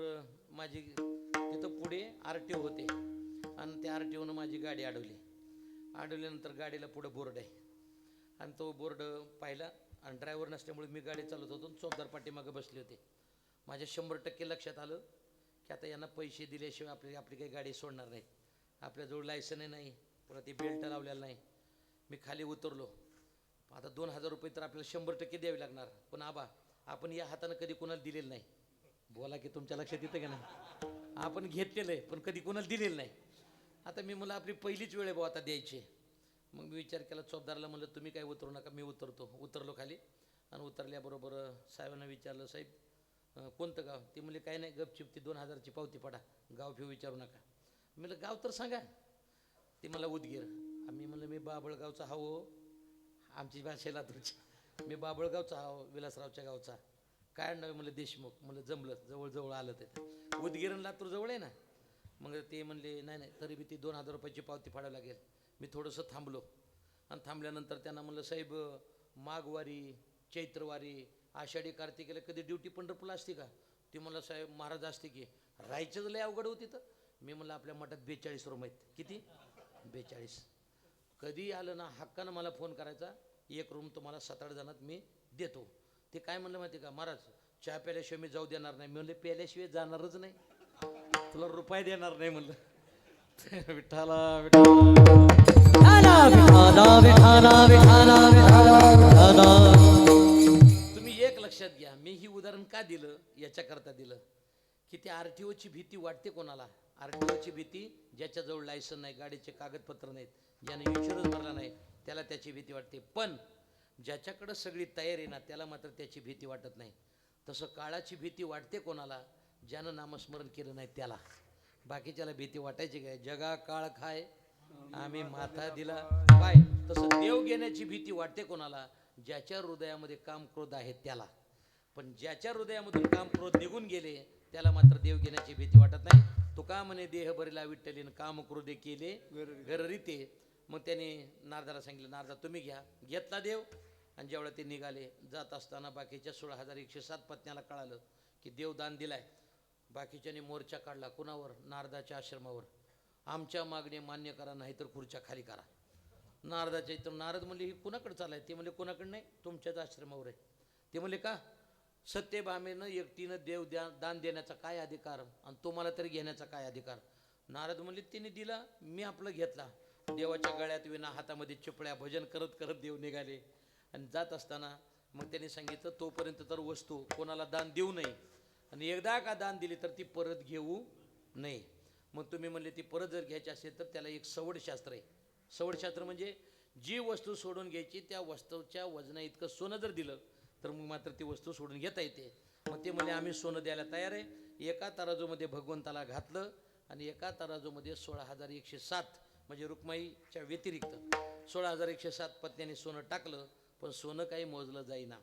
माझी तिथं पुढे RTO होते आणि त्या RTOनं माझी गाडी अडवल्यानंतर गाडीला पुढं बोर्ड आहे आणि तो बोर्ड पाहिला आणि ड्रायव्हर नसल्यामुळे मी गाडी चालवत होतो. चौदार पाठीमागं बसले होते. माझ्या 100% लक्षात आलं की आता यांना पैसे दिल्याशिवाय आपली काही गाडी सोडणार नाहीत. आपल्याजवळ लायसनही नाही, पुन्हा ती बेल्ट लावलेला नाही. मी खाली उतरलो. आता 2,000 रुपये तर आपल्याला 100% द्यावे लागणार. पण आबा आपण या हातानं कधी कोणाला दिलेलं नाही. बोला की तुमच्या लक्षात येतं का नाही? आपण घेतलेलं आहे पण कधी कोणाला दिलेलं नाही. आता मी मला आपली पहिलीच वेळ आहे भाऊ आता द्यायची. मग मी विचार केला चौकदाराला म्हणलं तुम्ही काय उतरू नका, मी उतरलो खाली आणि उतरल्याबरोबर साहेबांना विचारलं साहेब कोणतं गाव? ते म्हणले काय नाही गपचिप ती 2,000ची पावती पडा, गाव फिव विचारू नका. मी म्हणलं गाव तर सांगा. ते मला उदगीर. आम्ही म्हणलं मी बाबळगावचा हाव, आमची भाषा लातूरची. मी बाबळगावचा हाव, विलासरावच्या गावचा. काय नाव? म्हणलं देशमुख. म्हणलं जमलं, जवळ आलं ते. उदगीर आणि लातूर जवळ आहे ना. मग ते म्हणले नाही तरी बी ती 2,000 रुपयाची पावती फाडावी लागेल. मी थोडंसं थांबलो आणि थांबल्यानंतर त्यांना म्हणलं साहेब माघवारी, चैत्रवारी, आषाढी कार्तिकेला कधी ड्युटी पंढरपूरला असते का? ती म्हणलं साहेब महाराज असते की. राहायचंच लय अवघड होती तर. मी म्हणलं आपल्या मठात 42 रूम आहेत. किती? 42. कधी आलं ना हक्कानं मला फोन करायचा, एक रूम तुम्हाला 7-8 जणात मी देतो. ते काय म्हणलं माहिती का? महाराज चहा प्यायल्याशिवाय मी जाऊ देणार नाही. मी म्हणले प्यायल्याशिवाय जाणारच नाही, तुला रुपये देणार नाही म्हणलं. विठ्ठला तुम्ही एक लक्षात घ्या. मी ही उदाहरण का दिलं? याच्याकरता दिलं की ती RTOची भीती वाटते कोणाला? RTOची भीती ज्याच्याजवळ लायसन नाही, गाडीचे कागदपत्र नाहीत, ज्याने इन्शुरन्स भरला नाही त्याला त्याची भीती वाटते. पण ज्याच्याकडं सगळी तयारी ना त्याला मात्र त्याची भीती वाटत नाही. तसं काळाची भीती वाटते कोणाला? ज्यानं नामस्मरण केलं नाही त्याला. बाकीच्याला भीती वाटायची काय? जगा काळ खाय आम्ही माथा दिला पाय. तसं देव घेण्याची भीती वाटते कोणाला? ज्याच्या हृदयामध्ये काम क्रोध आहे त्याला. पण ज्याच्या हृदयामधून काम क्रोध निघून गेले त्याला मात्र देव घेण्याची भीती वाटत नाही. तो का म्हणे देह भरीला विठ्ठलीन काम क्रोधे केले गररीते. मग त्याने नारदाला सांगितलं नारदा तुम्ही घ्या. घेतला देव. आणि ज्यावेळेला ते निघाले जात असताना बाकीच्या 16,107 पत्न्याला कळालं की देव दान दिलाय. बाकीच्याने मोर्चा काढला. कुणावर? नारदाच्या आश्रमावर. आमच्या मागणी मान्य करा नाही तर खुर्च्या खाली करा. नारदाच्या इथं नारद म्हणले ही कुणाकडे चालाय? ते म्हणले कुणाकडे नाही, तुमच्याच आश्रमावर आहे. ते म्हणले का? सत्यभामेनं एकटीनं देव दान देण्याचा काय अधिकार आणि तुम्हाला तरी घेण्याचा काय अधिकार? नारद म्हणले तिने दिला, मी आपलं घेतला. देवाच्या गळ्यात विना हातामध्ये चिपळ्या भजन करत करत देव निघाले. आणि जात असताना मग त्यांनी सांगितलं तोपर्यंत तर वस्तू कोणाला दान देऊ नये आणि एकदा का दान दिली तर ती परत घेऊ नये. मग तुम्ही म्हणले ती परत जर घ्यायची असेल तर त्याला एक सवडशास्त्र आहे. सवडशास्त्र म्हणजे जी वस्तू सोडून घ्यायची त्या वस्तूच्या वजना इतकं सोनं जर दिलं तर मग मात्र ती वस्तू सोडून घेता येते. मग ते म्हणले आम्ही सोनं द्यायला तयार आहे. एका तराजूमध्ये भगवंताला घातलं आणि एका तराजूमध्ये 16,107 म्हणजे रुक्माईच्या व्यतिरिक्त 16,107 पत्न्यांनी सोनं टाकलं. पण सोनं काही मोजलं जाईना.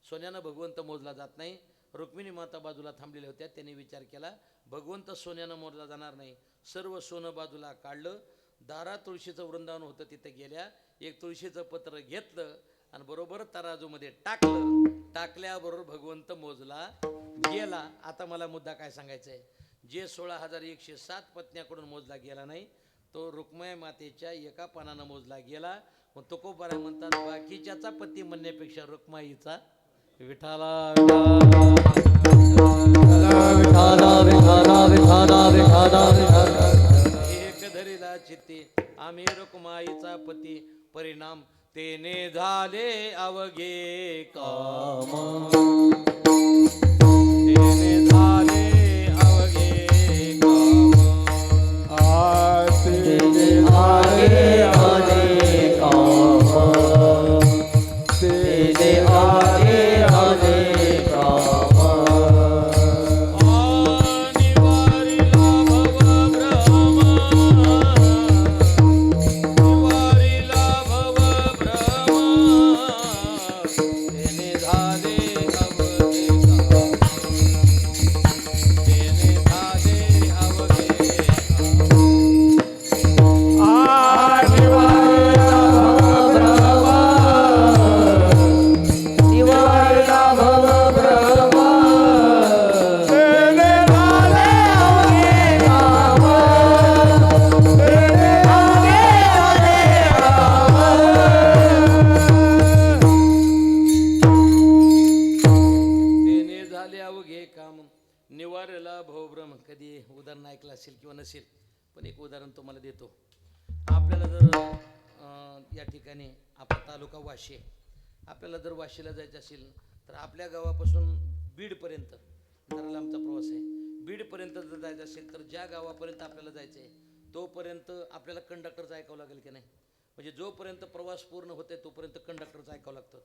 सोन्यानं भगवंत मोजला जात नाही. रुक्मिणी माता बाजूला थांबलेल्या होत्या. त्यांनी विचार केला भगवंत सोन्यानं मोजला जाणार नाही. सर्व सोनं बाजूला काढलं. दारा तुळशीचं वृंदावन होतं तिथे गेल्या. एक तुळशीचं पत्र घेतलं आणि बरोबर तराजूमध्ये टाकलं. टाकल्याबरोबर भगवंत मोजला गेला. आता मला मुद्दा काय सांगायचा आहे? जे 16,107 पत्न्याकडून मोजला गेला नाही तो रुक्मिणी मातेच्या एका पानानं मोजला गेला. मग तुकोबाराय म्हणतात बाकीच्याचा पती म्हणण्यापेक्षा रुक्माईचा विठाला एक धरीला चित्ते आम्ही रुक्माईचा पती परिणाम तेने झाले अवघे काम तेने झाले अवघे काम आते आगे आगे काम तेरे आगे आगे काम निवारिला भवभ्रमा निवारिला भवभ्रमा तेने झाले अवघे काम तेने झाले अवघे निवारला भव ब्रह्मा तेरे झाले अवघे काम तेरे आगे आगे काम तेने झाले अवघे काम निवारला भवभ्रम. कधी उदाहरण ऐकलं असेल किंवा नसेल, पण एक उदाहरण तुम्हाला देतो. आपल्याला जर या ठिकाणी आपला तालुका वाशी आहे, आपल्याला जर वाशीला जायचं असेल तर आपल्या गावापासून बीडपर्यंत जरा लांबचा प्रवास आहे. बीडपर्यंत जर जायचं असेल तर ज्या गावापर्यंत आपल्याला जायचं आहे तोपर्यंत आपल्याला कंडक्टरचं ऐकावं लागेल की नाही. म्हणजे जोपर्यंत प्रवास पूर्ण होत आहे तोपर्यंत कंडक्टरचं ऐकावं लागतं.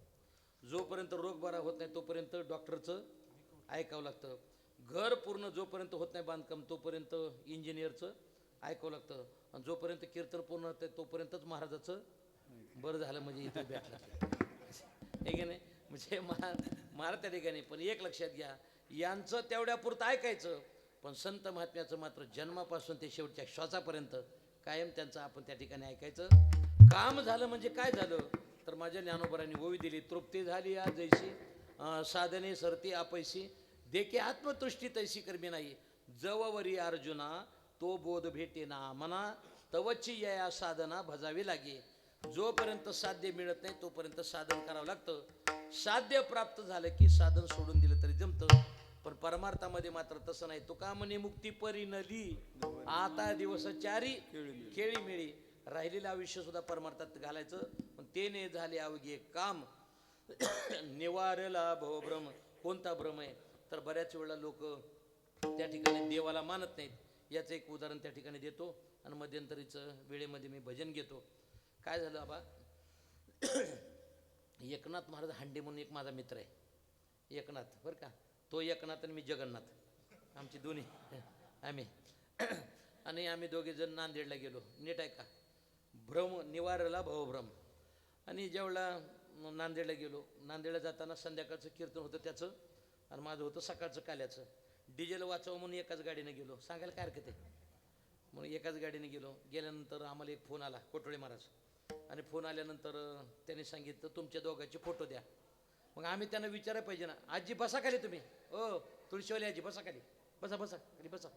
जोपर्यंत रोग बरा होत नाही तोपर्यंत डॉक्टरचं ऐकावं लागतं. घर पूर्ण जोपर्यंत होत नाही बांधकाम तोपर्यंत इंजिनियरचं ऐकावं लागतं. आणि जोपर्यंत कीर्तन पूर्ण होत आहे तोपर्यंतच महाराजाचं बरं झालं म्हणजे इथे भेटलं हे की नाही. म्हणजे महाराज त्या ठिकाणी. पण एक लक्षात घ्या, यांचं तेवढ्यापुरतं ऐकायचं, पण संत महात्म्याचं मात्र जन्मापासून ते शेवटच्या श्वासापर्यंत कायम त्यांचं आपण त्या ठिकाणी ऐकायचं. काम झालं म्हणजे काय झालं तर माझ्या ज्ञानोबरांनी ओवी दिली, तृप्ती झाली या जैशी साधने सरती आपैसी देखे आत्मतुष्टी तैसी कर्मी नाही जववरी अर्जुना तो बोध भेटेना मना तवची या साधना भजावी लागे. जोपर्यंत साध्य मिळत नाही तोपर्यंत साधन करावं लागतं. साध्य प्राप्त झालं की साधन सोडून दिलं तरी जमतं. पण परमार्थामध्ये मात्र तसं नाही. तुका म्हणे मुक्ती परी नली आता दिवस चारी खेळी मिळी. राहिलेलं आयुष्य सुद्धा परमार्थात घालायचं. पण तेने झाले अवघे काम निवारला भवभ्रम. कोणता भ्रम आहे तर बऱ्याच वेळा लोक त्या ठिकाणी देवाला मानत नाहीत. याचं एक उदाहरण त्या ठिकाणी देतो आणि मध्यंतरीचं वेळेमध्ये मी भजन घेतो. काय झालं बाबा, एकनाथ महाराज हांडे म्हणून एक माझा मित्र आहे, एकनाथ बरं का. तो एकनाथ आणि मी जगन्नाथ, आमची दोन्ही आम्ही आणि आम्ही दोघे जण नांदेडला गेलो. नीट आहे का, भ्रम निवारला भवभ्रम. आणि ज्यावेळेला नांदेडला गेलो, नांदेडला जाताना संध्याकाळचं कीर्तन होतं त्याचं आणि माझं होतं सकाळचं काल्याचं. डिझेल वाचवा म्हणून एकाच गाडीने गेलो. सांगायला काय हरकत आहे, म्हणून एकाच गाडीने गेलो. गेल्यानंतर आम्हाला एक फोन आला कोटोळे महाराज, आणि फोन आल्यानंतर त्यांनी सांगितलं तुमच्या दोघांचे फोटो द्या. मग आम्ही त्यांना विचारायला पाहिजे ना, आजी बसा खाली तुम्ही, ओ तुळशीवाली आजी बसा खाली, बसा बसा खाली बसा.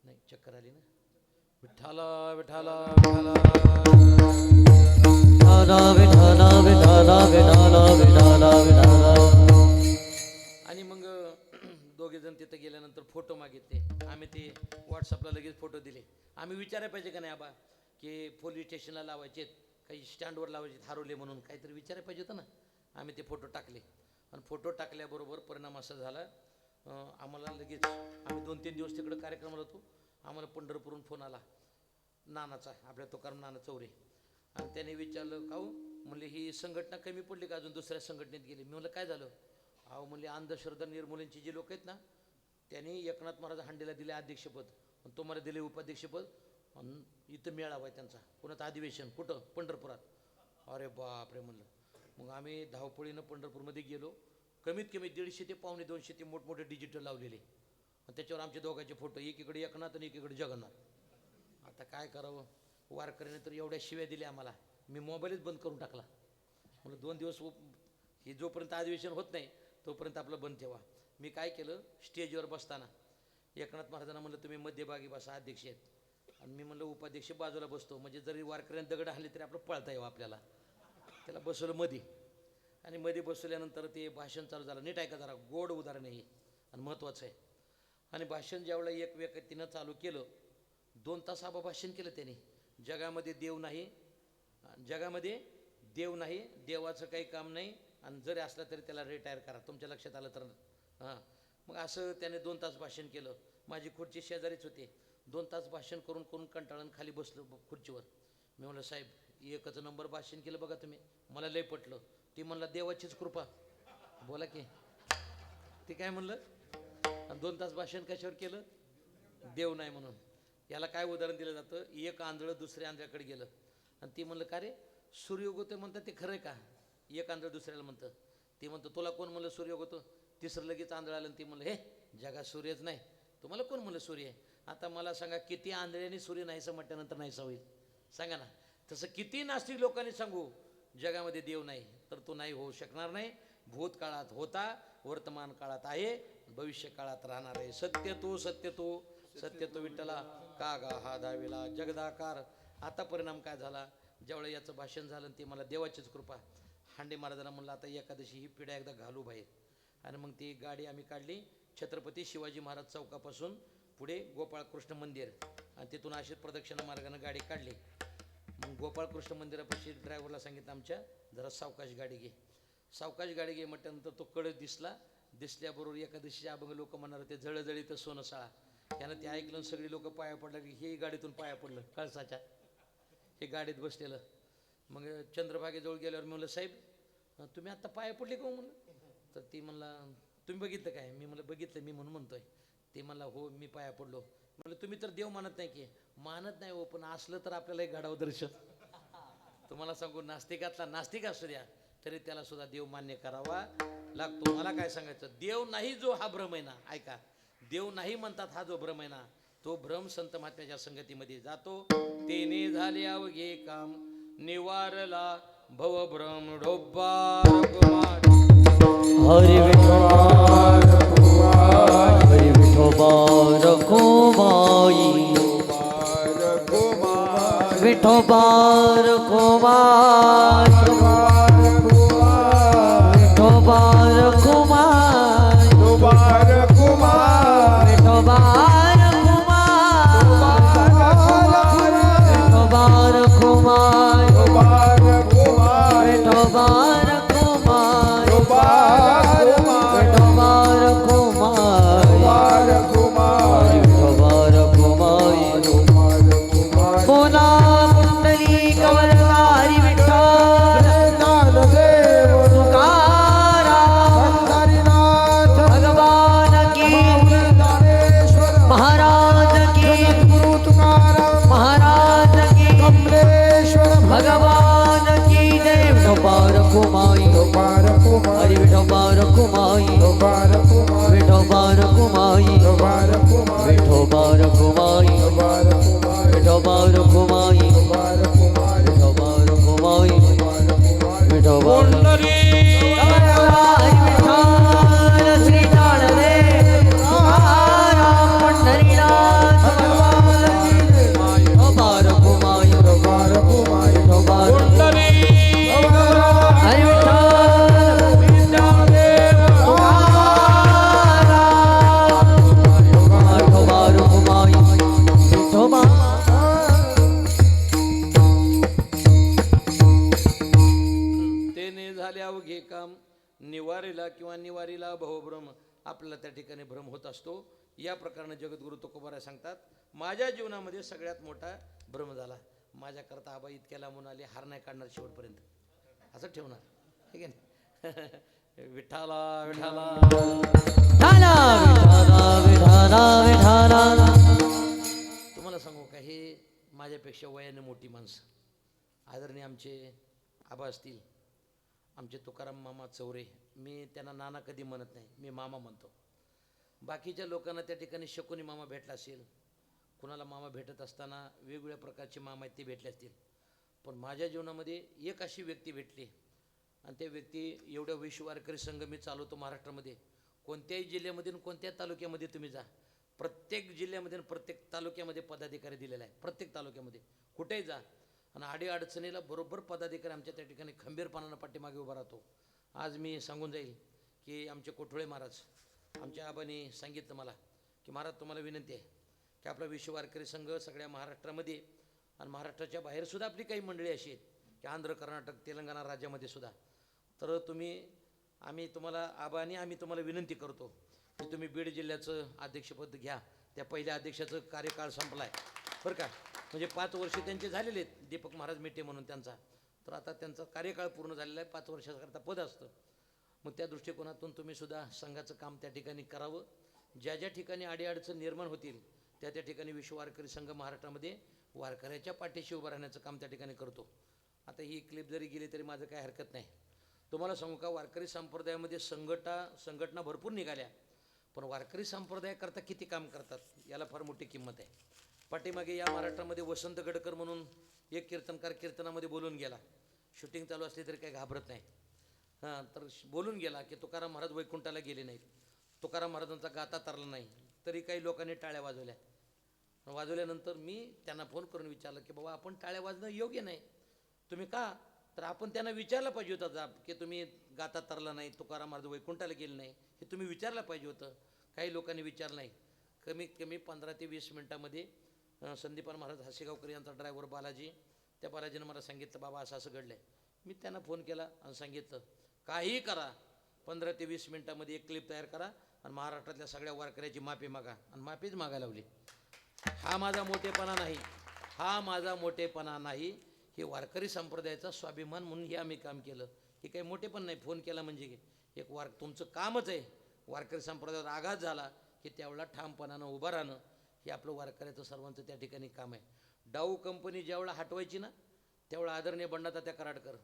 नाही चक्कर आली ना. विठ्ठला विठ्ठला विठ्ठला विठाला विठाला विठाला विठाला विठाला. आणि मग दोघे जण तिथे गेल्यानंतर फोटो मागितले. आम्ही ते व्हॉट्सअपला लगेच फोटो दिले. आम्ही विचारायला पाहिजे का नाही आबा की पोलीस स्टेशनला लावायचे, काही स्टँडवर लावायचे, हरवले म्हणून काहीतरी विचारायला पाहिजे होतं ना. आम्ही ते फोटो टाकले आणि फोटो टाकल्याबरोबर परिणाम असा झाला, आम्हाला लगेच आम्ही 2-3 दिवस तिकडे कार्यक्रमाला होतो. आम्हाला पंढरपूरहून फोन आला नानाचा, आपल्या तुकाराम नाना चौरे. आणि त्याने विचारलं काहू, म्हणले ही संघटना कमी पडली का अजून दुसऱ्या संघटनेत गेली. मी म्हणलं काय झालं. अहो म्हणले अंधश्रद्धा निर्मूलनची जे लोक आहेत ना त्यांनी एकनाथ महाराज हांडेला दिले अध्यक्षपद आणि तुम्हाला दिले उपाध्यक्षपद. आणि इथं मेळावा आहे त्यांचा, पुण्यात अधिवेशन, कुठं पंढरपुरात. अरे बापरे म्हणलं. मग आम्ही धावपळीनं पंढरपूरमध्ये गेलो. कमीत कमी 150 ते 250 ते मोठमोठे डिजिटल लावलेले आणि त्याच्यावर आमचे दोघांचे फोटो, एकीकडे एकनाथ आणि एकीकडे जगन्नाथ. आता काय करावं, वारकऱ्याने तर एवढ्या शिव्या दिल्या आम्हाला, मी मोबाईलच बंद करून टाकला. म्हणलं 2 दिवस हे जोपर्यंत अधिवेशन होत नाही तोपर्यंत आपलं बंद ठेवा. मी काय केलं, स्टेजवर बसताना एकनाथ महाराजांना म्हणलं तुम्ही मध्यभागी बसा, अध्यक्ष आहेत, आणि मी म्हणलं उपाध्यक्ष बाजूला बसतो, म्हणजे जरी वारकऱ्याने दगड हल्ले तरी आपलं पळता यावं आपल्याला. त्याला बसवलं मध्ये, आणि मध्ये बसवल्यानंतर ते भाषण चालू झालं. नीट ऐका जरा, गोड उदाहरण आहे आणि महत्त्वाचं आहे. आणि भाषण ज्यावेळेला एक व्यक्तीनं चालू केलं 2 तास आबा भाषण केलं त्याने. जगामध्ये देव नाही, जगामध्ये देव नाही, देवाचं काही काम नाही, आणि जरी असलं तरी त्याला रिटायर करा. तुमच्या लक्षात आलं तर हां. मग असं त्याने 2 तास भाषण केलं. माझी खुर्ची शेजारीच होती. 2 तास भाषण करून करून कंटाळून खाली बसलो खुर्चीवर. मी म्हणलं साहेब एकच नंबर भाषण केलं बघा तुम्ही, मला लय पटलं. ती म्हणला देवाचीच कृपा. बोला की. ते काय म्हणलं 2 तास भाषण कशावर केलं? देव नाही म्हणून. याला काय उदाहरण दिलं जातं, एक आंधळं दुसऱ्या आंधळ्याकडे गेलं आणि ती म्हणलं का रे सूर्य उगवतो म्हणतात ते खरं आहे का? एक आंधळं दुसऱ्याला म्हणतं. ती म्हणतं तुला कोण म्हणलं सूर्य उगवतो? तिसरं लगेच आंधळं आलं आणि ती म्हणलं हे जगात सूर्यच नाही, तुम्हाला कोण म्हणलं सूर्य आहे? आता मला सांगा किती आंधळ्यांनी सूर्य नाहीसं म्हटल्यानंतर नाहीसा होईल? सांगा ना. तसं किती नास्तिक लोकांनी सांगू जगामध्ये देव नाही, तर तो नाही होऊ शकणार नाही. भूतकाळात होता, वर्तमान काळात आहे, भविष्य काळात राहणार आहे. सत्य तो सत्य तो सत्य तो विठ्ठला का गा हा दाविला जगदाकार. आता परिणाम काय झाला, ज्यावेळेला याचं भाषण झालं ते मला देवाचीच कृपा. हांडे महाराजांना म्हणलं आता एकादशी ही पिढ्या एकदा घालू बाहेर. आणि मग ती गाडी आम्ही काढली छत्रपती शिवाजी महाराज चौकापासून पुढे गोपाळकृष्ण मंदिर, आणि तिथून अशी प्रदक्षिणा मार्गाने गाडी काढली. मग गोपाळकृष्ण मंदिरापाशी ड्रायव्हरला सांगितलं आमच्या जरा सावकाश गाडी घे. सावकाश गाडी घे म्हटल्यानंतर तो कळस दिसला. दिसल्याबरोबर एकादशीचे अभंग लोक म्हणणार होते जळजळीत सोनं साळा. त्यानं ते ऐकलं, सगळी लोक पाया पडलं की हे गाडीतून पाया पडलं कळसाच्या, हे गाडीत बसलेलं. मग चंद्रभागेजवळ गेल्यावर मी म्हणलं साहेब तुम्ही आत्ता पाया पडले का म्हणलं? तर ती म्हणला तुम्ही बघितलं काय? मी म्हणलं बघितलं, मी म्हणून म्हणतोय. ते म्हणला हो मी पाया पडलो. म्हणलं तुम्ही तर देव मानत नाही की? मानत नाही हो, पण असलं तर आपल्याला एक घडावं दर्शन. तुम्हाला सांगू नास्तिकातला नास्तिक असू द्या तरी त्याला सुद्धा देव मान्य करावा लागतो. मला काय सांगायचं, देव नाही जो हा भ्रम आहे ना, ऐका, देव नाही म्हणतात हा जो भ्रम आहे ना, तो भ्रम संत महात्म्याच्या संगतीमध्ये जातो. तेने झाले अवघे काम निवारला भवभ्रम ढोब्बार कुमार. हरी विठोबार हरी विठोबार कुमाई विठोबार कुमार विठोबार कुमार विठोबार कुमार विठोबार कुमार विठोबार कुमार आपल्याला त्या ठिकाणी भ्रम होत असतो. या प्रकारे जगद्गुरु तुकोबाराय सांगतात, माझ्या जीवनामध्ये सगळ्यात मोठा भ्रम झाला. माझ्याकरता आबा इतक्या लांबून आले, हार नाही काढणार शेवटपर्यंत, असं ठेवणार, ठीक आहे ना. विठाला विठाला तुम्हाला सांगू का, हे माझ्यापेक्षा वयाने मोठी माणसं, आदरणीय आमचे आबा असतील, आमचे तुकाराम मामा चौरे, मी त्यांना नाना कधी म्हणत नाही, मी मामा म्हणतो. बाकीच्या लोकांना त्या ठिकाणी शकुनी मामा भेटला असेल, कुणाला मामा भेटत असताना वेगवेगळ्या प्रकारचे मामा आहेत ते भेटले असतील, पण माझ्या जीवनामध्ये एक अशी व्यक्ती भेटली, आणि त्या व्यक्ती एवढ्या विश्ववारकरी संघ मी चालवतो महाराष्ट्रामध्ये. कोणत्याही जिल्ह्यामध्ये आणि कोणत्याही तालुक्यामध्ये तुम्ही जा, प्रत्येक जिल्ह्यामध्ये आणि प्रत्येक तालुक्यामध्ये पदाधिकारी दिलेला आहे, प्रत्येक तालुक्यामध्ये कुठेही जा, आणि अडीअडचणीला बरोबर पदाधिकारी आमच्या त्या ठिकाणी खंबीरपणानं पाठीमागे उभा राहतो. आज मी सांगून जाईल की आमचे कोठोळे महाराज, आमच्या आबांनी सांगितलं मला की महाराज तुम्हाला विनंती आहे की आपला विश्व वारकरी संघ सगळ्या महाराष्ट्रामध्ये आणि महाराष्ट्राच्या बाहेरसुद्धा आपली काही मंडळी अशी आहेत की आंध्र, कर्नाटक, तेलंगणा राज्यामध्ये सुद्धा. तर आम्ही तुम्हाला विनंती करतो की तुम्ही बीड जिल्ह्याचं अध्यक्षपद घ्या. त्या पहिल्या अध्यक्षाचं कार्यकाळ संपला आहे बरं का, म्हणजे 5 वर्ष त्यांचे झालेले आहेत, दीपक महाराज मेटे म्हणून त्यांचा. तर आता त्यांचा कार्यकाळ पूर्ण झालेला आहे, 5 वर्षाकरता पद असतं. मग त्या दृष्टिकोनातून तुम्ही सुद्धा संघाचं काम त्या ठिकाणी करावं. ज्या ज्या ठिकाणी अडीअडचण निर्माण होतील त्या ठिकाणी विश्व वारकरी संघ महाराष्ट्रामध्ये वारकऱ्याच्या पाठीशी उभं राहण्याचं काम त्या ठिकाणी करतो. आता ही क्लिप जरी गेली तरी माझं काय हरकत नाही. तुम्हाला सांगू का, वारकरी संप्रदायामध्ये संघटना भरपूर निघाल्या, पण वारकरी संप्रदायाकरता किती काम करतात याला फार मोठी किंमत आहे. पाठीमागे या महाराष्ट्रामध्ये वसंत गडकर म्हणून एक कीर्तनकार कीर्तनामध्ये बोलून गेला, शूटिंग चालू असली तरी काही घाबरत नाही. तर बोलून गेला की तुकाराम महाराज वैकुंठाला गेले नाहीत, तुकाराम महाराजांचा गाता तरला नाही, तरी काही लोकांनी टाळ्या वाजवल्या. वाजवल्यानंतर मी त्यांना फोन करून विचारलं की बाबा आपण टाळ्या वाजणं योग्य नाही, तुम्ही का? तर आपण त्यांना विचारलं पाहिजे होतं की तुम्ही गाता तरला नाही, तुकाराम महाराज वैकुंठाला गेले नाही, हे तुम्ही विचारलं पाहिजे होतं. काही लोकांनी विचारलं नाही. कमीत कमी 15 ते 20 मिनटामध्ये संदीपान महाराज हासेगावकर यांचा ड्रायव्हर बालाजी, त्या बालाजीनं मला सांगितलं बाबा असं असं घडलं आहे. मी त्यांना फोन केला आणि सांगितलं काहीही करा, 15 ते 20 मिनटामध्ये एक क्लिप तयार करा आणि महाराष्ट्रातल्या सगळ्या वारकऱ्याची माफी मागा. आणि माफीच मागायला लावली. हा माझा मोठेपणा नाही, हा माझा मोठेपणा नाही, हे वारकरी संप्रदायाचा स्वाभिमान म्हणून हे आम्ही काम केलं. हे काही मोठेपण नाही. फोन केला म्हणजे एक तुमचं कामच आहे. वारकरी संप्रदायावर आघात झाला की त्यावेळेला ठामपणानं उभं राहणं हे आपलं वारकऱ्याचं सर्वांचं त्या ठिकाणी काम आहे. डाऊ कंपनी ज्यावेळेला हटवायची ना, त्यावेळेला आदरणीय बंडातात्या कराडकर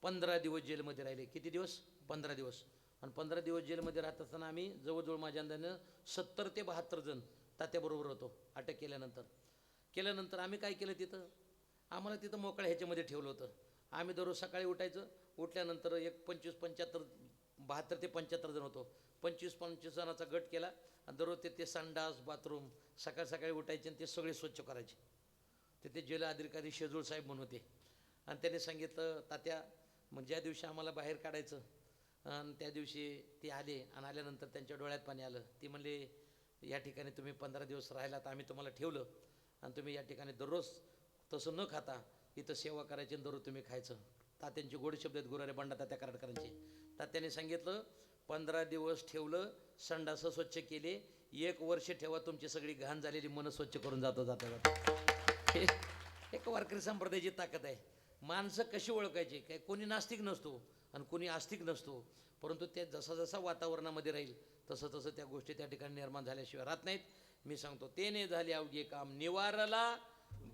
15 दिवस जेलमध्ये राहिले. किती दिवस? 15 दिवस. आणि 15 दिवस जेलमध्ये राहत असताना आम्ही जवळजवळ माझ्या अंदाजानं 70 ते 72 जण तात्याबरोबर होतो. अटक केल्यानंतर आम्ही काय केलं, आम्हाला तिथं मोकळ्या ह्याच्यामध्ये ठेवलं होतं. आम्ही दररोज सकाळी उठायचं, उठल्यानंतर एक 72 ते 75 जण होतो. 25 जणांचा गट केला आणि दररोज ते संडास बाथरूम सकाळी उठायचे आणि ते सगळे स्वच्छ करायचे. ते जेल अधिकारी शेजूळ साहेब म्हणून होते. आणि त्यांनी सांगितलं तात्या, मग ज्या दिवशी आम्हाला बाहेर काढायचं आणि त्या दिवशी ते आले आणि आल्यानंतर त्यांच्या डोळ्यात पाणी आलं. ते म्हणले या ठिकाणी तुम्ही 15 दिवस राहिलात, आम्ही तुम्हाला ठेवलं आणि तुम्ही या ठिकाणी दररोज तसं न खाता इथं सेवा करायची आणि दररोज तुम्ही खायचं. तात्यांचे गोड शब्द आहेत गुरुवारी बंडातात्या कराडकरांचे. तात्यांनी सांगितलं 15 दिवस ठेवलं, संडासं स्वच्छ केले, 1 वर्ष ठेवा, तुमची सगळी घाण झालेली मन स्वच्छ करून जाता. हे एक वारकरी संप्रदायाची ताकद आहे. माणसं कशी ओळखायची, काय कोणी नास्तिक नसतो आणि कोणी आस्तिक नसतो, परंतु ते जसा वातावरणामध्ये राहील तसं त्या गोष्टी त्या ठिकाणी निर्माण झाल्याशिवाय राहत नाहीत. मी सांगतो तेने झाले अवघे काम, निवारला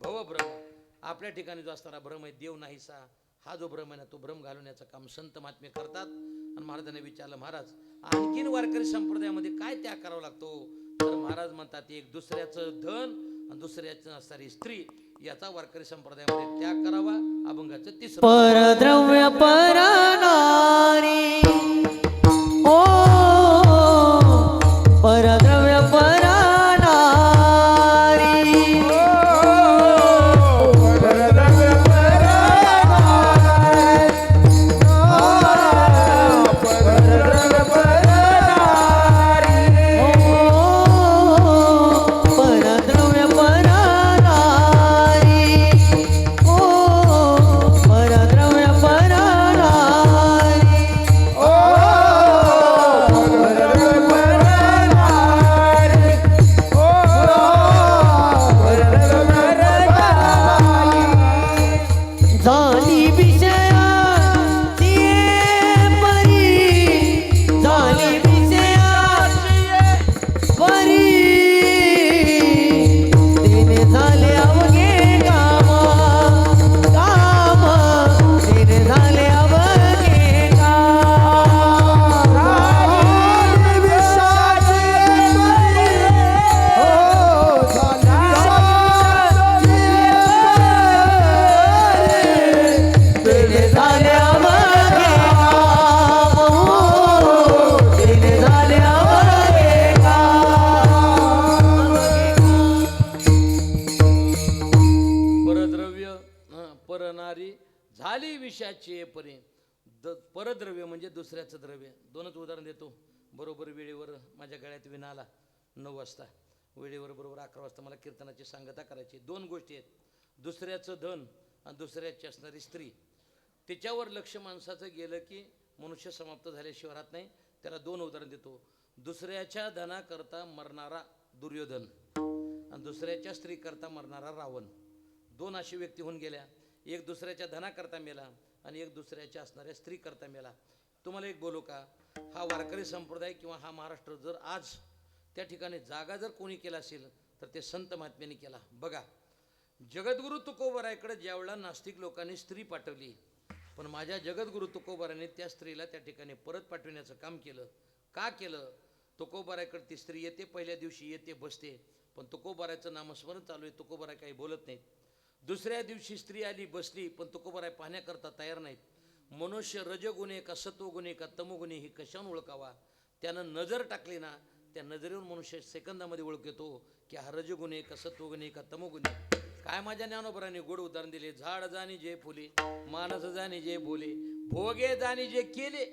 भवभ्रम. आपल्या ठिकाणी जो असणारा भ्रम आहे देव नाहीसा, हा जो भ्रम आहे ना, तो भ्रम घालवण्याचं काम संत महात्मे करतात. आणि महाराजांनी विचारलं, महाराज आणखीन वारकरी संप्रदायामध्ये काय त्याग करावा लागतो? तर महाराज म्हणतात एक दुसऱ्याचं धन आणि दुसऱ्याचं असणारी स्त्री याचा वारकरी संप्रदायामध्ये त्याग करावा. अभंगाचं 3रं परद्रव्य परनारी, ओ परद्रव्य परनारी, झाली विषयाचे परे. परद्रव्य म्हणजे दुसऱ्याचं द्रव्य. 2च उदाहरण देतो. बरोबर वेळेवर माझ्या गळ्यात विणा आला 9 वाजता. वेळेवर बरोबर 11 वाजता मला कीर्तनाची सांगता करायची. 2 गोष्टी आहेत, दुसऱ्याचं धन आणि दुसऱ्याची असणारी स्त्री. त्याच्यावर लक्ष माणसाचं गेलं की मनुष्य समाप्त झाल्याशिवाय राहत नाही. त्याला 2 उदाहरण देतो. दुसऱ्याच्या धनाकरता मरणारा दुर्योधन आणि दुसऱ्याच्या स्त्रीकरता मरणारा रावण. 2 अशी व्यक्ती होऊन गेल्या. एक दुसऱ्याच्या धनाकरता मेला आणि एक दुसऱ्याच्या असणाऱ्या स्त्रीकरता मेला. तुम्हाला एक बोलू का, हा वारकरी संप्रदाय किंवा हा महाराष्ट्र जर आज त्या ठिकाणी जागा जर कोणी केला असेल तर ते संत महात्म्यांनी केला. बघा, जगद्गुरु तुकोबरायकडे ज्यावेळेला नास्तिक लोकांनी स्त्री पाठवली, पण माझ्या जगद्गुरु तुकोबराने त्या स्त्रीला त्या ठिकाणी परत पाठविण्याचं काम केलं. का केलं? तुकोबरायकडे ती स्त्री येते, पहिल्या दिवशी येते, बसते, पण तुकोबरायचं नामस्मरण चालू आहे, तुकोबराय काही बोलत नाहीत. दुसऱ्या दिवशी स्त्री आली, बसली, पण तुकोबराय पाहण्याकरता तयार नाहीत. मनुष्य रजगुणे का सत्वगुणे का तमोगुणे ही कशाने ओळखावा? त्यानं नजर टाकली ना, त्या नजरेवर मनुष्य सेकंदामध्ये ओळख येतो की हा रजगुणे का सत्वगुणे का तमोगुणे. काय माझ्या ज्ञानोबराने गोड उदाहरण दिले. झाड जाणी जे फुले, मानस जाणी जे बोले, भोगे जाणी जे केले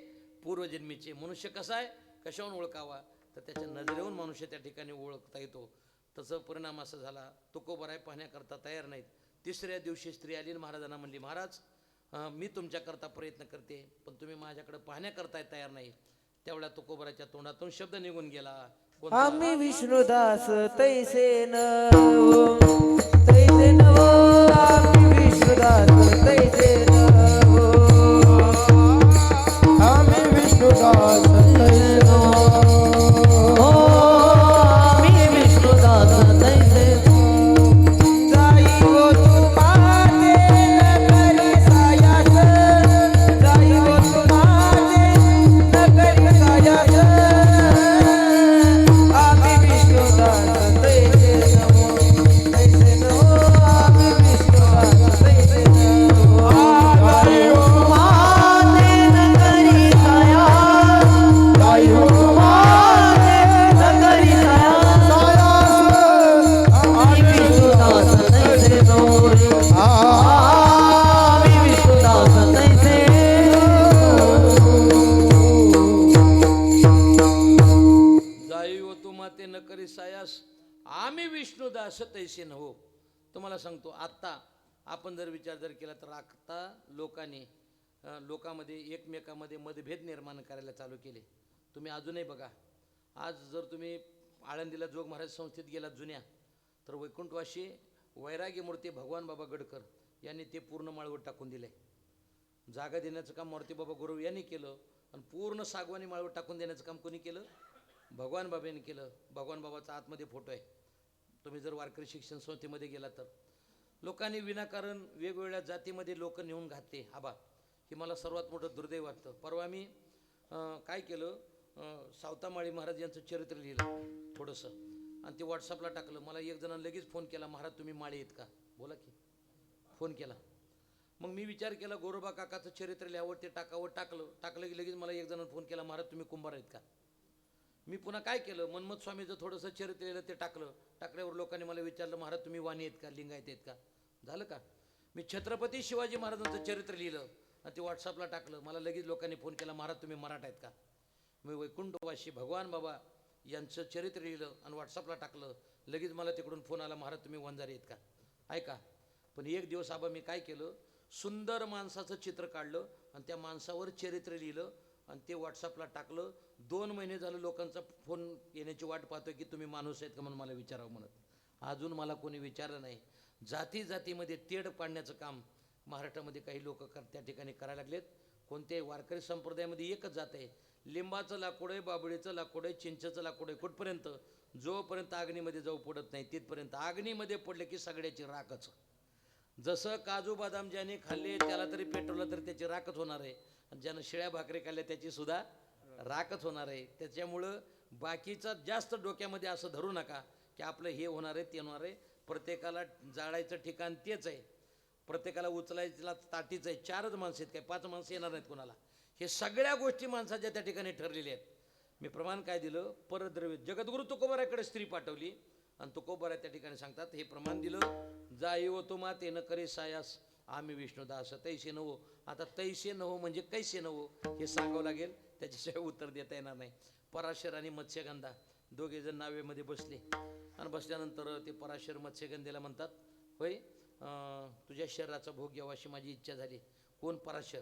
पूर्वजन्मीचे. मनुष्य कसा आहे, कशावरून ओळखावा? तर त्याच्या नजरेवरून मनुष्य त्या ठिकाणी ओळखता येतो. तसं परिणाम असा झाला, तुकोबराय पाहण्याकरता तयार नाहीत. तिसऱ्या दिवशी स्त्री आली, महाराजांना म्हणली, महाराज मी तुमच्याकरता प्रयत्न करते, पण तुम्ही माझ्याकडे पाहण्याकरता तयार नाही. त्यावेळेला तुकोबराच्या तोंडातून शब्द निघून गेला, आम्ही विष्णुदास तैसे नवो, तैसे नवो, आम्ही विष्णुदास तैसे नवो, आम्ही विष्णुदास तैसे नवो, आम्ही विष्णुदास तैसे जाई हो तुम्हारे नगरी सायास, जाई हो तुम्हारे नगरी सायास, आम्ही विष्णुदास तैसे नवो, तैसे नवो, आम्ही विष्णुदास तैसे नवो, जाई हो तुम्हारे नगरी सायास, जाई हो तुम्हारे नगरी सायास, आम्ही विष्णुदास तैसे नवो रे, आम्ही विष्णुदास तैसे जाई व तुम्हा ते न करी सायास, आम्ही विष्णुदास तैसे नव्हो. तुम्हाला सांगतो, आत्ता आपण जर विचार केला तर आता लोकांमध्ये एकमेकामध्ये मतभेद निर्माण करायला चालू केले. तुम्ही अजूनही बघा, आज जर तुम्ही आळंदीला जोग महाराज संस्थेत गेलात जुन्या, तर वैकुंठवाशी वैरागी मूर्ती भगवान बाबा गडकर यांनी ते पूर्ण माळवट टाकून दिले. जागा देण्याचं काम मूर्ती बाबा गुरु यांनी केलं आणि पूर्ण सागवानी माळवट टाकून देण्याचं काम कोणी केलं? भगवान बाबांनी केलं. भगवान बाबाचा आतमध्ये फोटो आहे. तुम्ही जर वारकरी शिक्षण संस्थेमध्ये गेला तर लोकांनी विनाकारण वेगवेगळ्या जातीमध्ये लोक नेऊन घातले. आबा, हे मला सर्वात मोठं दुर्दैव वाटतं. परवा मी काय केलं, सावतामाळी महाराज यांचं चरित्र लिहिलं थोडंसं आणि ते व्हॉट्सअपला टाकलं. मला एक जणांना लगेच फोन केला, महाराज तुम्ही माळी आहेत का? बोला की. फोन केला. मग मी विचार केला, गोरोबा काकाचं चरित्र लिहावं, ते टाकलं की लगेच मला एक जणांना फोन केला, महाराज तुम्ही कुंभार आहेत का? मी पुन्हा काय केलं, मनमत स्वामीचं थोडंसं चरित्र लिहिलं, ते टाकल्यावर लोकांनी मला विचारलं, महाराज तुम्ही वाणी आहेत का, लिंगायत आहेत का? झालं का? मी छत्रपती शिवाजी महाराजांचं चरित्र लिहिलं आणि ते व्हॉट्सअपला टाकलं. मला लगेच लोकांनी फोन केला, महाराज तुम्ही मराठा आहेत का? मी वैकुंठवासी भगवान बाबा यांचं चरित्र लिहिलं आणि व्हॉट्सअपला टाकलं. लगेच मला तिकडून फोन आला, महाराज तुम्ही वंजारी आहेत का? ऐका, पण एक दिवस आबा मी काय केलं, सुंदर माणसाचं चित्र काढलं आणि त्या माणसावर चरित्र लिहिलं आणि ते व्हॉट्सअपला टाकलं. 2 महिने झालं लोकांचा फोन येण्याची वाट पाहतोय की तुम्ही माणूस आहेत का म्हणून मला विचारावं म्हणत. अजून मला कोणी विचारलं नाही. जातीमध्ये तेढ पाडण्याचं काम महाराष्ट्रामध्ये काही लोक त्या ठिकाणी करायला लागलेत. कोणत्याही वारकरी संप्रदायामध्ये एकच जात आहे, लिंबाचं लाकूड आहे, बाबळीचं लाकूड आहे, चिंचेचं लाकूड आहे. कुठपर्यंत? जोपर्यंत अग्नीमध्ये जाऊ पडत नाही तिथपर्यंत. अग्नीमध्ये पडले की सगळ्याची राखच. जसं काजू बदाम ज्याने खाल्ले त्याला तरी पेटवलं तर त्याची राखच होणार आहे, आणि ज्यानं शिळ्या भाकरी खाल्ल्या त्याची सुद्धा राखच होणार आहे. त्याच्यामुळं बाकीचा जास्त डोक्यामध्ये असं धरू नका की आपलं हे होणार आहे ते होणार आहे. प्रत्येकाला जाळायचं ठिकाण तेच आहे, प्रत्येकाला उचलायला ताटीच आहे. 4च माणसं आहेत, काय 5 माणसं येणार नाहीत कोणाला. हे सगळ्या गोष्टी माणसाच्या त्या ठिकाणी ठरलेल्या आहेत. मी प्रमाण काय दिलं, परद्रव्य. जगद्गुरु तुकोबाराकडे स्त्री पाठवली आणि तुकोबारा त्या ठिकाणी सांगतात हे प्रमाण दिलं, जाई व तुमा ते न करे सायास, आम्ही विष्णुदास तैसे नवो. आता तैसे नवो म्हणजे कैसे नवो हे सांगावं लागेल, त्याच्याशिवाय उत्तर देता येणार नाही. पराशर आणि मत्स्यगंधा दोघे जण नावेमध्ये बसले आणि बसल्यानंतर ते पराशर मत्स्यगंधेला म्हणतात, होय तुझ्या शरीराचा भोग घ्यावा अशी माझी इच्छा झाली. कोण? पराशर.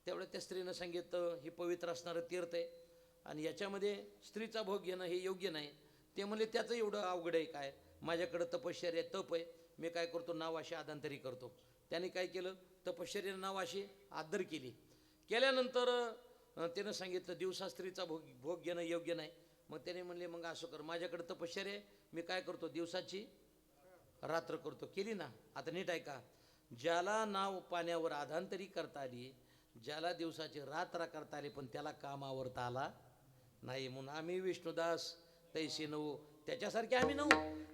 त्यावेळेस त्या स्त्रीनं सांगितलं, हे पवित्र असणारं तीर्थ आहे आणि याच्यामध्ये स्त्रीचा भोग घेणं हे योग्य नाही. ते म्हणले, त्याचं एवढं अवघड आहे काय? माझ्याकडं तपश्चर्या तप आहे, मी काय करतो, नावाशी आदांतरी करतो. त्याने काय केलं, तपश्चर्यानं नावाशी आदर केली. केल्यानंतर त्यानं सांगितलं, दिवसा स्त्रीचा भोग घेणं योग्य नाही. मग त्याने म्हणले, मग असं कर, माझ्याकडे तपश्चर्या आहे, मी काय करतो, दिवसाची रात्र करतो. केली ना. आता नीट ऐका, ज्याला नाव पाण्यावर आधांतरी करता आली, ज्याला दिवसाची रात्र करता आली, पण त्याला काम आवरता आला नाही. म्हणून आम्ही विष्णुदास तैसे नऊ, त्याच्यासारखे आम्ही नऊ.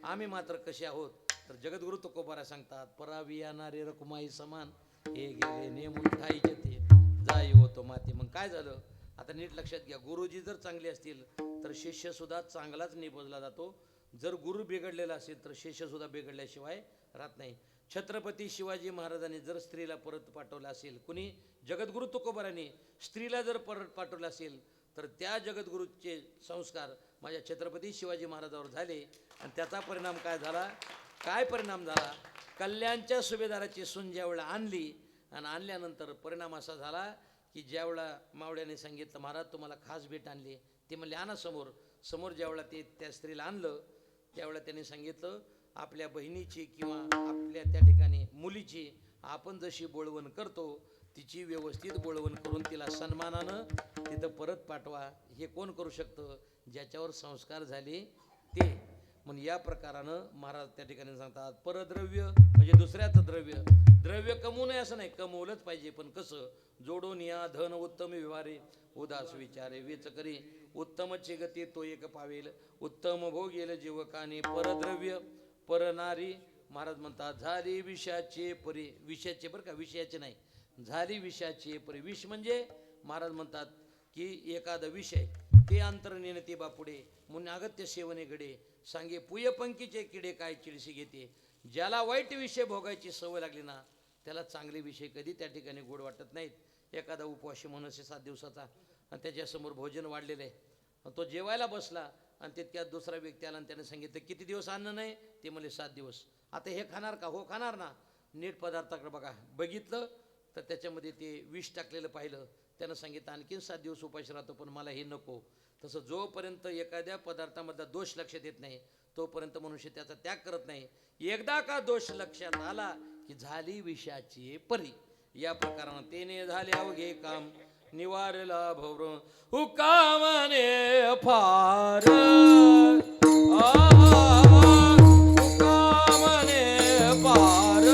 आम्ही मात्र कसे आहोत तर जगद्गुरु तुकोबारा सांगतात, परावी येणारे रकुमाई समान, हे गेले नेमून ठाईचे ते जाई होतो माती. मग काय झालं, आता नीट लक्षात घ्या, गुरुजी जर चांगले असतील तर शिष्य सुद्धा चांगलाच निभवला जातो. जर गुरु बिघडलेला असेल तर शिष्य सुद्धा बिघडल्याशिवाय राहत नाही. छत्रपती शिवाजी महाराजांनी जर स्त्रीला परत पाठवलं असेल, कुणी? जगद्गुरु तुकोबारांनी स्त्रीला जर परत पाठवलं असेल तर त्या जगद्गुरूचे संस्कार माझ्या छत्रपती शिवाजी महाराजावर झाले. आणि त्याचा परिणाम काय झाला? काय परिणाम झाला? कल्याणच्या सुभेदाराची सून ज्यावेळेला आणली आणि आणल्यानंतर परिणाम असा झाला की ज्यावेळेला मावळ्याने सांगितलं, महाराज तुम्हाला खास भेट आणली, ते म्हणले आणा समोर. समोर ज्यावेळेला ते त्या स्त्रीला आणलं त्यावेळेला त्यांनी सांगितलं, आपल्या बहिणीची किंवा आपल्या त्या ठिकाणी मुलीची आपण जशी बोळवण करतो तिची व्यवस्थित बोळवण करून तिला सन्मानानं तिथं परत पाठवा. हे कोण करू शकतं? ज्याच्यावर संस्कार झाले ते. म्हणून या प्रकारानं महाराज त्या ठिकाणी सांगतात, परद्रव्य म्हणजे दुसऱ्याचं द्रव्य. द्रव्य कमवू नये असं नाही, कमवलंच पाहिजे, पण कसं? जोडून या धन उत्तम व्यवहारे, उदास विचारे वेच करी, उत्तमचे गती तो एक पावेल, उत्तम भोग येल जीवकानी, परद्रव्य परनारी. महाराज म्हणतात, झाली विषयाचे परी, विषयाचे बरं का, विषयाचे नाही, झाली विषयाचे परी. विष म्हणजे महाराज म्हणतात की एखादा विषय ते अंतरणेने ते बापुडे, म्हणून अगत्य सेवने घडे, सांगे पुयपंकीचे किडे काय चिडशी घेते. ज्याला वाईट विषय भोगायची सवय लागली ना त्याला चांगले विषय कधी त्या ठिकाणी गोड वाटत नाहीत. एखादा उपवासी माणूस 7 दिवसाचा आणि त्याच्यासमोर भोजन वाढलेलं आहे, तो जेवायला बसला आणि तितक्यात दुसरा व्यक्ती आला आणि त्याने सांगितलं, किती दिवस अन्न नाही? ते म्हणले 7 दिवस. आता हे खाणार का? हो खाणार ना. नीट पदार्थाकडे बघा, बघितलं तर त्याच्यामध्ये ते विष टाकलेलं पाहिलं. त्यानं सांगितलं आणखीन 7 दिवस उपाशी राहतो, पण मला हे नको. तसं जोपर्यंत एखाद्या पदार्थामधला दोष लक्षात येत नाही तोपर्यंत मनुष्य त्याचा त्याग करत नाही. एकदा का दोष लक्षात आला की झाली विषयाची परी. या प्रकारानं तेने झाले अवघे काम, निवारला भवर हुकामने फार, हुकामने फार,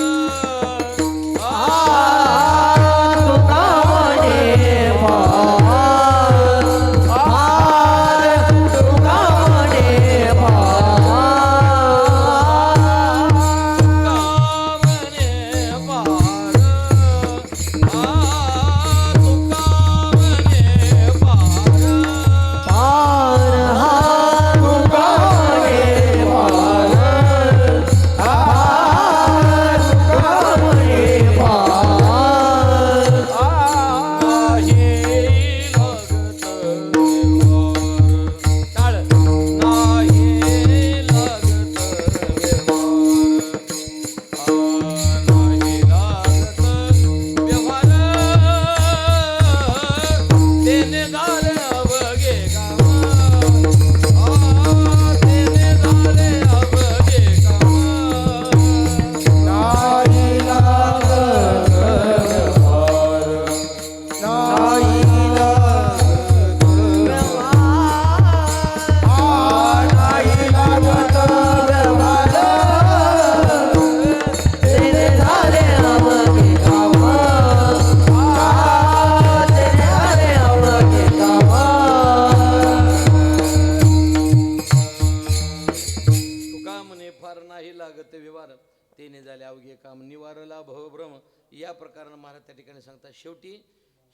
या प्रकारानं महाराज त्या ठिकाणी सांगतात. शेवटी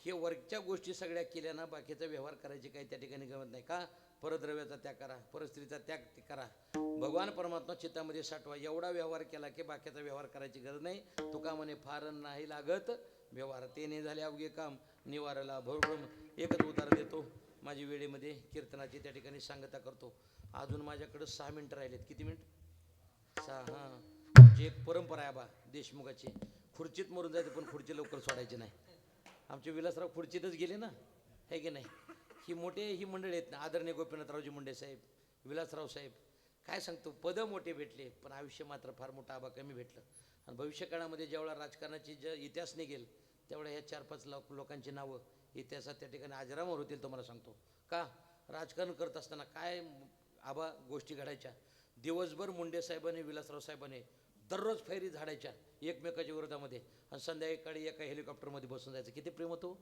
हे वरच्या गोष्टी सगळ्या केल्या ना, बाकीचा व्यवहार करायची काही त्या ठिकाणी गमत नाही. का? परद्रव्याचा त्याग करा, परस्त्रीचा त्याग करा, भगवान परमात्मा चित्तामध्ये साठवा. एवढा व्यवहार केला की बाकीचा व्यवहार करायची गरज नाही. तुका म्हणे फार नाही लागत व्यवहार, तेने झाले अवघे काम, निवारला भरभ्रम. एकच उदाहरण देतो. माझी वेळेमध्ये कीर्तनाची त्या ठिकाणी सांगता करतो. अजून माझ्याकडं 6 मिनटं राहिलेत. किती मिनिट? 6. हां, जी एक परंपरा आहे आबा देशमुखाची, खुर्चीत मरून जायचं पण खुर्ची लवकर सोडायची नाही. आमचे विलासराव खुर्चीतच गेले ना, हे की नाही. ही मंडळी आहेत ना, आदरणीय गोपीनाथरावजी मुंडे साहेब, विलासराव साहेब, काय सांगतो, पदं मोठे भेटले पण आयुष्य मात्र फार मोठा आबा कमी भेटलं. आणि भविष्यकाळामध्ये जेवढा राजकारणाची इतिहास निघेल तेवढ्या ह्या 4-5 लोकांची नावं इतिहासात त्या ठिकाणी अजरामर होतील. तुम्हाला सांगतो का, राजकारण करत असताना काय आबा गोष्टी घडायच्या. दिवसभर मुंडे साहेबांनी, विलासराव साहेबांनी दररोज फैरी झाडायच्या एकमेकाच्या विरोधामध्ये आणि संध्याकाळी एका हेलिकॉप्टरमध्ये बसून जायचं. किती प्रेम होतो.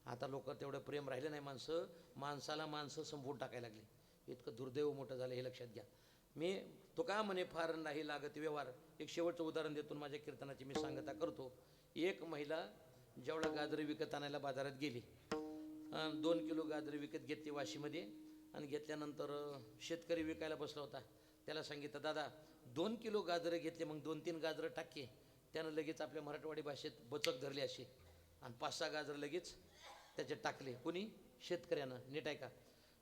आता लोक तेवढं प्रेम राहिलं नाही. माणसाला माणसं संपवून टाकायला लागली. इतकं दुर्दैव मोठं झालं, हे लक्षात घ्या. मी तो का म्हणे फार नाही लागत व्यवहार. एक शेवटचं उदाहरण देतो, माझ्या कीर्तनाची मी सांगता करतो. एक महिला जेवढा गाजरं विकत आणायला बाजारात गेली, 2 किलो गाजरं विकत घेतली वाशीमध्ये. आणि घेतल्यानंतर शेतकरी विकायला बसला होता. त्याला सांगितलं, दादा 2 किलो गाजरं घेतले, मग 2-3 गाजरं टाके. त्यानं लगेच आपल्या मराठवाडी भाषेत बचक धरली अशी आणि 5-6 गाजरं लगेच त्याच्यात टाकले. कोणी? शेतकऱ्यानं. नीट आहे का?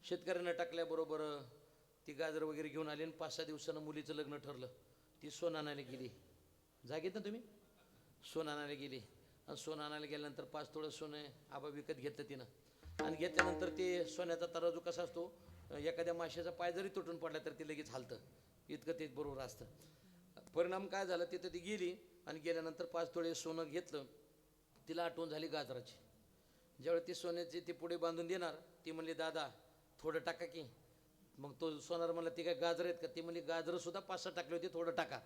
शेतकऱ्यानं टाकल्याबरोबर ती गाजर वगैरे घेऊन आली आणि 5-6 दिवसानं मुलीचं लग्न ठरलं. ती सोनं आणायला गेली. जागेत ना तुम्ही? सोनं आणायला गेली आणि सोनं आणायला गेल्यानंतर 5 तोळं सोनं आबा विकत घेतलं तिनं. आणि घेतल्यानंतर ते सोन्याचा तराजू कसा असतो, एखाद्या माशाचा पाय जरी तुटून पडला तर ते लगेच हालतं, इतकं ते बरोबर असतं. परिणाम काय झाला, तिथं ती गेली आणि गेल्यानंतर 5 तोळे सोनं घेतलं. तिला आठवण झाली गाजराची. ज्यावेळी ती सोन्याची ती पुढे बांधून देणार, ती म्हणली, दादा थोडं टाका की. मग तो सोनार म्हणला, ती काय गाजर आहेत का? ती म्हणली, गाजरं सुद्धा 5-6 टाकले होते, थोडं टाका.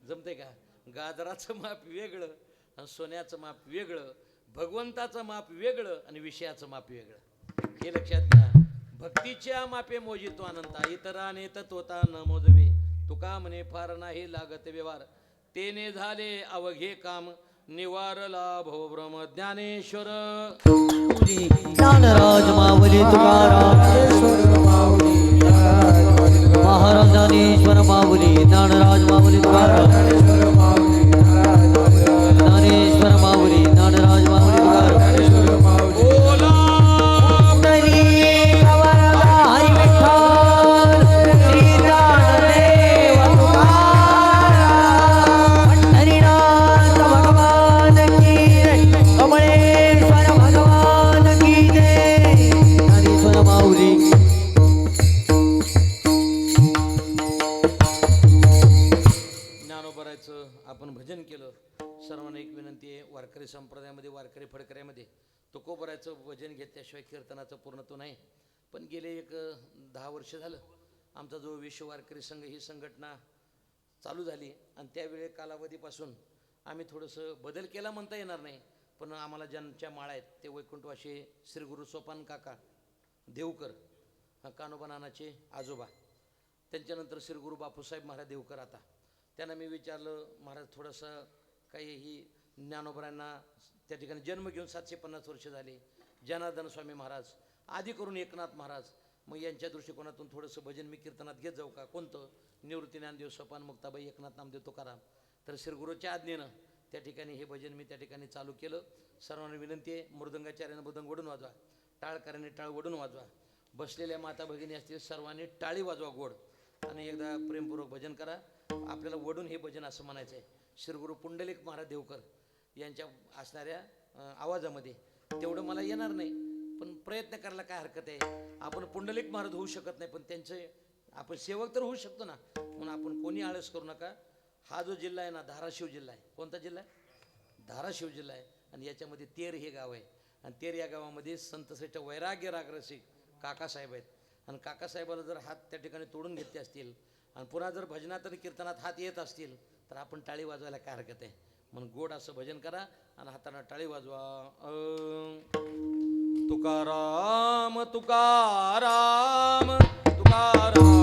जमते का? गाजराचं माप वेगळं आणि सोन्याचं माप वेगळं, भगवंताचं माप वेगळं आणि विषयाचं माप वेगळं. हे लक्षात घ्या. भक्तीच्या मापे मोजितो अनंता, इतराने तत्वता न मोजवे. तुका म्हणे फार नाही लागत व्यवहार, तेने झाले अवघे काम. निवारला भव ब्रह्म ज्ञानेश्वर. ज्ञानराज माऊली तुकाराम, महाराज ज्ञानेश्वर माऊली, ज्ञानराज माऊली तुकाराम, ज्ञानेश्वर माऊली, ज्ञानराज माऊली तुकाराम. आपण भजन केलं. सर्वांना एक विनंती आहे, वारकरी संप्रदायामध्ये, वारकरी फडकऱ्यामध्ये तुकोबरायचं भजन घेतल्याशिवाय कीर्तनाचं पूर्णत्व नाही. पण गेले एक 10 वर्ष झालं आमचा जो विश्व वारकरी संघ ही संघटना चालू झाली आणि त्यावेळे कालावधीपासून आम्ही थोडंसं बदल केला म्हणता येणार नाही. पण आम्हाला ज्यांच्या माळा आहेत ते वैकुंठवाशी श्री गुरु सोपान काका देवकर, कानोबा नानाचे आजोबा, त्यांच्यानंतर श्री गुरु बापूसाहेब महाराज देवकर. आता त्यांना मी विचारलं, महाराज थोडंसं काही ही ज्ञानोबरांना त्या ठिकाणी जन्म घेऊन 750 वर्ष झाले, जनार्दन स्वामी महाराज आधी करून एकनाथ महाराज, मग यांच्या दृष्टिकोनातून थोडंसं भजन मी कीर्तनात घेत जाऊ का? कोणतं? निवृत्ती ज्ञानदेव सोपान मुक्ताबाई एकनाथ नामदेव तुकाराम. तर श्री गुरुच्या आज्ञेनं त्या ठिकाणी हे भजन मी त्या ठिकाणी चालू केलं. सर्वांना विनंती आहे, मृदंगाचार्यानं मृदंग वडून वाजवा, टाळकऱ्याने टाळ वडून वाजवा, बसलेल्या माता भगिनी असतील सर्वांनी टाळी वाजवा गोड आणि एकदा प्रेमपूर्वक भजन करा. आपल्याला वडून हे भजन असं म्हणायचं आहे. श्री गुरु पुंडलिक महाराज देवकर यांच्या असणाऱ्या आवाजामध्ये तेवढं मला येणार नाही, पण प्रयत्न करायला काय हरकत आहे. आपण पुंडलिक महाराज होऊ शकत नाही, पण त्यांचे आपण सेवक तर होऊ शकतो ना. म्हणून आपण कोणी आळस करू नका. हा जो जिल्हा आहे ना, धाराशिव जिल्हा आहे. कोणता जिल्हा आहे? धाराशिव जिल्हा आहे. आणि याच्यामध्ये तेर हे गाव आहे आणि तेर या गावामध्ये संतश्रेष्ठ वैराग्य रागरसिक काकासाहेब आहेत. आणि काकासाहेबाला जर हात त्या ठिकाणी तोडून घेतले असतील आणि पुन्हा जर भजनात आणि कीर्तनात हात येत असतील तर आपण टाळी वाजवायला काय हरकत आहे. म्हणून गोड असं भजन करा आणि हाताने टाळी वाजवा. तुकाराम तुकाराम तुकाराम.